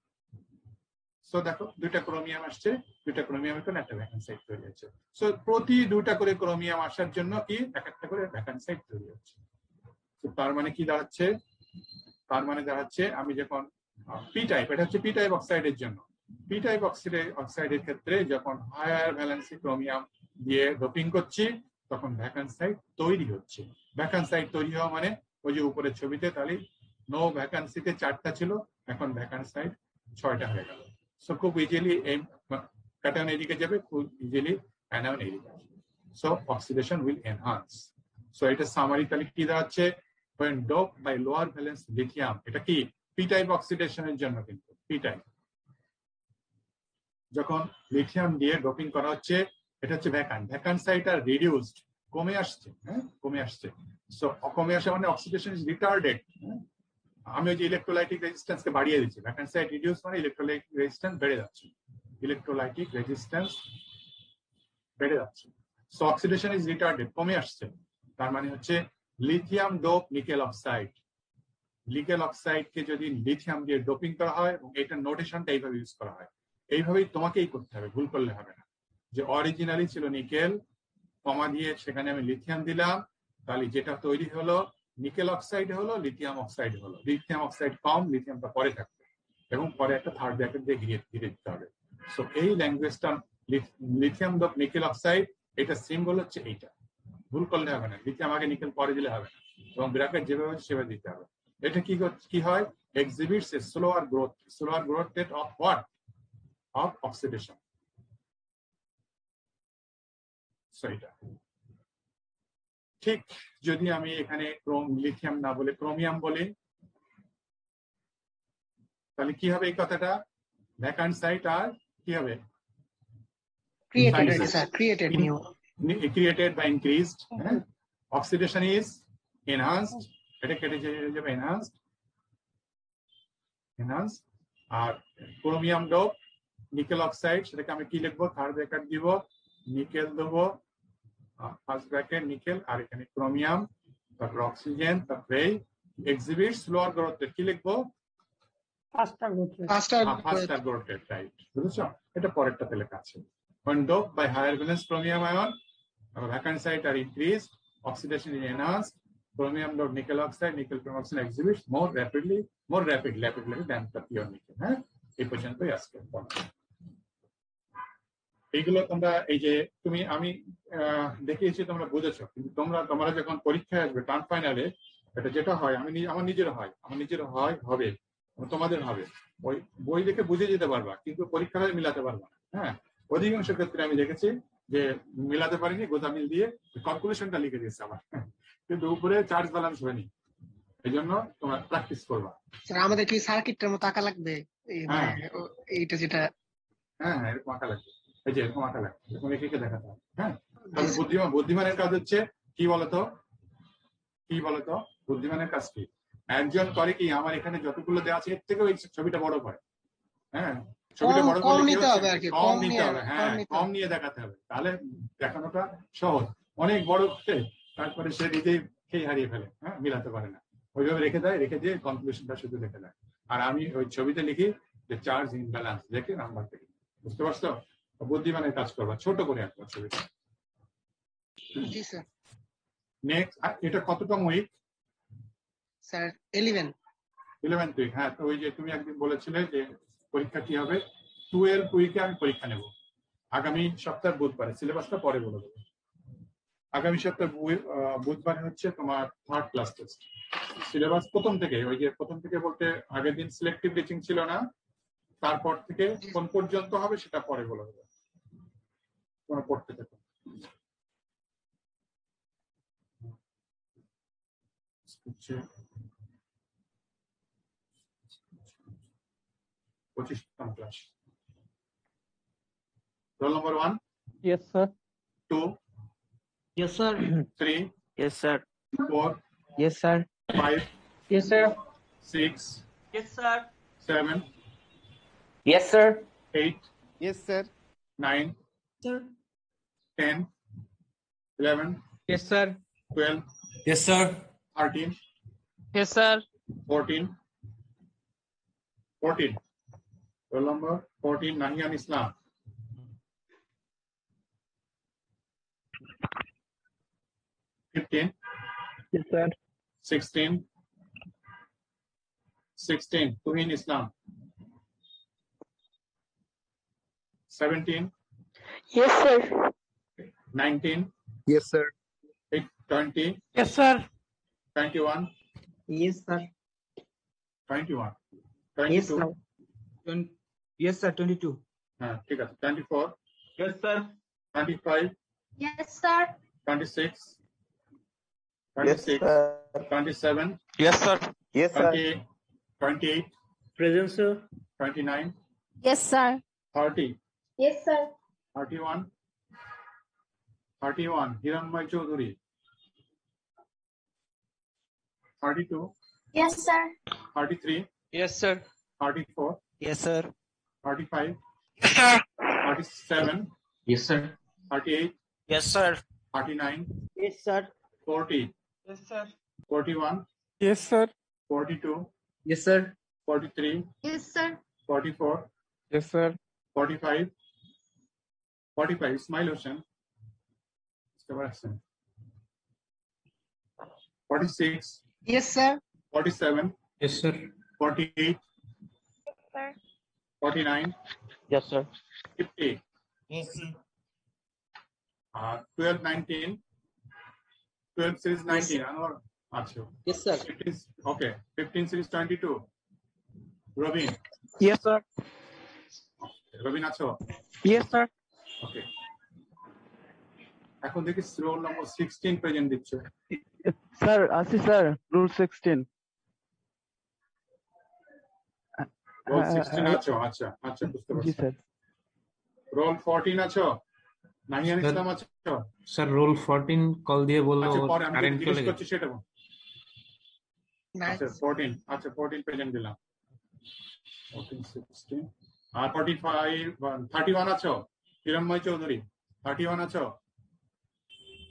সো দেখো দুইটা ক্রোমিয়াম আসছে, দুইটা ক্রোমিয়ামের কারণে একটা ভ্যাকান্ট সাইট তৈরি হচ্ছে। সো প্রতি দুইটা করে ক্রোমিয়াম আসার জন্য কি এক একটা করে ভ্যাকান্ট সাইট তৈরি হচ্ছে। তার মানে কি দাঁড়াচ্ছে, তার মানে দাঁড়াচ্ছে আমি যখন পি টাইপ, এটা হচ্ছে পি টাইপ অক্সাইডের জন্য, পি টাইপ অক্সাইডের ক্ষেত্রে যখন হায়ার ভ্যালেন্সি ক্রোমিয়াম দিয়ে ডোপিং করছি তখন ভ্যাকান্ট সাইট তৈরি হচ্ছে। ভ্যাকান্ট সাইট তৈরি হওয়া মানে ওই যে উপরের ছবিতে তাহলে নো ভ্যাকান্সিতে 4টা ছিল, এখন ভ্যাকান্ট সাইট 6টা হয়ে গেল। সো খুব ইজিলি এই ক্যাটায়ন এদিকে যাবে, খুব ইজিলি অ্যানায়ন এদিকে আসবে। So oxidation will enhance. So এটা সামারি তাহলে কি দাঁড়াচ্ছে, when doped by lower valence lithium, এটা কি পি টাইপ অক্সিডেশনের জন্য, কিন্তু পি টাইপ যখন লিথিয়াম দিয়ে ডোপিং করা হচ্ছে এটা হচ্ছে ভ্যাকান্ট সাইট আর রিডিউসড, কমে আসছে, হ্যাঁ কমে আসছে। সো কমে আসা মানে অক্সিডেশন ইজ রিটার্ডেড। আমি ওই যে ইলেকট্রোলাইটিক রেজিস্ট্যান্স কে বাড়িয়ে দিচ্ছি, ভ্যাকান্ট সাইট রিডিউস মানে ইলেকট্রোলাইটিক রেজিস্ট্যান্স বেড়ে যাচ্ছে, ইলেকট্রোলাইটিক রেজিস্ট্যান্স বেড়ে যাচ্ছে। সো অক্সিডেশন ইজ রিটার্ডেড, কমে আসছে। তার মানে হচ্ছে lithium dope nickel oxide, nickel অক্সাইডকে যদি লিথিয়াম দিয়ে ডোপিং করা হয় এবং এটা নোটেশনটা এইভাবে ইউজ করা হয়, এইভাবেই তোমাকেই করতে হবে, ভুল করলে হবে না। যে অরিজিনালি ছিল নিকেল, কমা দিয়ে সেখানে আমি লিথিয়াম দিলাম, তাহলে যেটা তৈরি হলো নিকেল অক্সাইড হলো, লিথিয়াম অক্সাইড হলো। লিথিয়াম অক্সাইড কম, লিথিয়ামটা পরে থাকবে এবং পরে একটা থার্ড ব্র্যাকেট দিয়ে ঘিরে দিতে হবে। সো এই ল্যাঙ্গুয়েজটা লিথিয়াম ডোপ নিকেল অক্সাইড, এটা সিম্বল হচ্ছে এইটা, ভুল করলে হবে না, লিথিয়াম আগে নিকেল পরে দিলে হবে না, এবং ব্র্যাকেট যেভাবে সেভাবে দিতে হবে। এটা কি হয়, exhibits a slower growth rate of what, of oxidation. So এটা ঠিক যদি আমি এখানে লিথিয়াম না বলে ক্রোমিয়াম বলি তাহলে কি হবে, এই কথাটা ভ্যাকান্ট সাইট আর কি হবে, created by increased, oxidation is enhanced, এটা কেটে যাবে enhanced, আর ক্রোমিয়াম ডোপ নিকেল অক্সাইড সেটাকে আমি কি লিখবো, থার্ড ব্র্যাকেট দিব, নিকেল দেবো ফার্স্ট ব্র্যাকেট নিকেল, আর এখানে ক্রোমিয়াম, তারপর অক্সিজেন, তারপরে এক্সিবিটস লোয়ার গ্রোথ রেট, কি লিখবো, ফাস্টার গ্রোথ রেট, রাইট, বুঝেছো? এটা পরেরটাতে লেখা আছে। when doped by higher valence chromium ion, vacant site are increased, oxidation is enhanced, chromium dot nickel oxide, nickel chrome oxide exhibits more rapidly than the pure nickel. হ্যাঁ, এই পর্যন্তই আজকে। এইগুলো তোমরা এই যে আমি দেখিয়েছি তোমরা বুঝেছো, কিন্তু তোমরা যখন পরীক্ষায় আসবে টার্ম ফাইনালে, এটা যেটা হয় আমার নিজের হয় হবে, তোমাদের হবে, ওই বই দেখে বুঝে যেতে পারবা কিন্তু পরীক্ষা হলে মিলাতে পারবা না। হ্যাঁ, অধিকাংশ ক্ষেত্রে আমি দেখেছি যে মিলাতে পারিনি, গোদামিল দিয়ে ক্যালকুলেশনটা লিখে দিয়েছে আমার, কিন্তু উপরে চার্জ ব্যালেন্স হয়নি। এই জন্য তোমরা প্র্যাকটিস করবা। আমাদের কি সার্কিটটার মতো আঁকা লাগবে? এইটা যেটা, হ্যাঁ এরকম আঁকা লাগবে, এই যে এরকম আঁকা লাগবে, এরকম এঁকে দেখাতে হবে। হ্যাঁ, তাহলে বুদ্ধিমানের কাজ হচ্ছে কি বলতো, বুদ্ধিমানের কাজ কি, একজন করে কি আমার এখানে যতগুলো দেওয়া আছে এর থেকেও এই ছবিটা বড় করে, হ্যাঁ ছবিটা বড় করে নিতে হবে, হ্যাঁ কম নিয়ে দেখাতে হবে, তাহলে দেখানোটা সহজ। অনেক বড় করে তারপরে সে নিজেই খেয়ে হারিয়ে ফেলে, হ্যাঁ মিলাতে পারে না, ওইভাবে রেখে দিয়ে কনক্লুশনটা শুধু রেখে দেয়। আর আমি ওই ছবিতে লিখি যে চার্জ ইনব্যালেন্স দেখে নাম্বার থেকে, বুঝতে পারছো? বুদ্ধিমানের কাজ করবা, ছোট করে একটা ছবিটা। নেক্সট, এটা কততম উইক স্যার? 11th week. হ্যাঁ, তো ওই যে তুমি একদিন বলেছিলে যে পরীক্ষা কি হবে, 12 উইকে আমি পরীক্ষা নেব আগামী সপ্তাহের বুধবারে, সিলেবাসটা পরে বলে দেবো। আগামী সপ্তাহ বুধবারে হচ্ছে তোমার থার্ড ক্লাস টেস্ট, সিলেবাস প্রথম থেকে, ওই যে প্রথম থেকে বলতে আগের দিন সিলেক্টিভ টিচিং ছিল না, তারপর থেকে কোন পর্যন্ত হবে সেটা পরে বলা হবে। তোমরা পড়তে থাকো। হচ্ছে 25তম class. Roll number 1, Yes, sir. 2, Yes, sir. 3, Yes, sir. 4, Yes, sir. 5, Yes, sir. 6, Yes, sir. 7, Yes, sir. 8, Yes, sir. 9, Sir. 10, 11, Yes, sir. 12, Yes, sir. 13, Yes, sir. 14. Roll number 14, Nahian Islam. Yes, sir. 16, Tuhin Islam. 17, Yes, sir. 19, Yes, sir. 20, Yes, sir. 21, Yes, sir. 21, Yes, 22, sir. Yes, sir. 22. ঠিক আছে, 24, Yes, sir. 25, Yes, sir. 26, Yes, 26, sir. 27, Yes, sir. Yes, 28, 28, Present, sir. 29, Yes, sir. 30, Yes, sir. 31, 31, Hiranmoy Choudhury. 32, Yes, sir. 33, Yes, sir. 34, Yes, sir. 35, Yes, sir. 37, Yes, sir. 38, Yes, sir. 39, Yes, sir. 40, Yes, sir. 41, Yes, sir. 42, Yes, sir. 43, Yes, sir. 44, Yes, sir. 45, 45, Ismail Hossain. 46, Yes, sir. 47, Yes, sir. 48, Sir. 49, Yes, sir. 50, Yes, sir. 12, 19, 12 series 19, Anwar, acho. Yes, sir. 15, okay, 15 series 22, Robin, Yes, sir. Robin acho, Yes, sir. okay. এখন দেখি রোল নম্বর 16 প্রেজেন্ট দিচ্ছে। স্যার আছি স্যার রুল 16 রোল 16 আছো, আচ্ছা আচ্ছা, বুঝতে জি পারছি। স্যার রোল 14 আছো, নাহিয়ান স্যার, ইসলাম আছো। স্যার রোল 14 কল দিয়ে বললো আচ্ছা, পরে আমি কারেন্ট জিজ্ঞেস চলে করছি গেছে। সেটা বল। আচ্ছা 14, আচ্ছা 14 প্রেজেন্ট দিলাম। 14, 16 আর 45, 31 আছো, হিরণময় চৌধুরী। 31 আছো,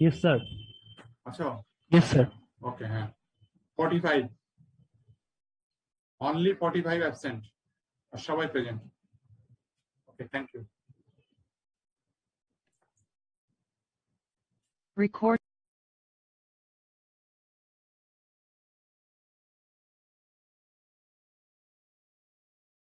ইয়েস স্যার আছো, ইয়েস স্যার ওকে, হ্যাঁ। 45, অনলি 45 অ্যাবসেন্ট, আর সবাই present. Okay, thank you. Record.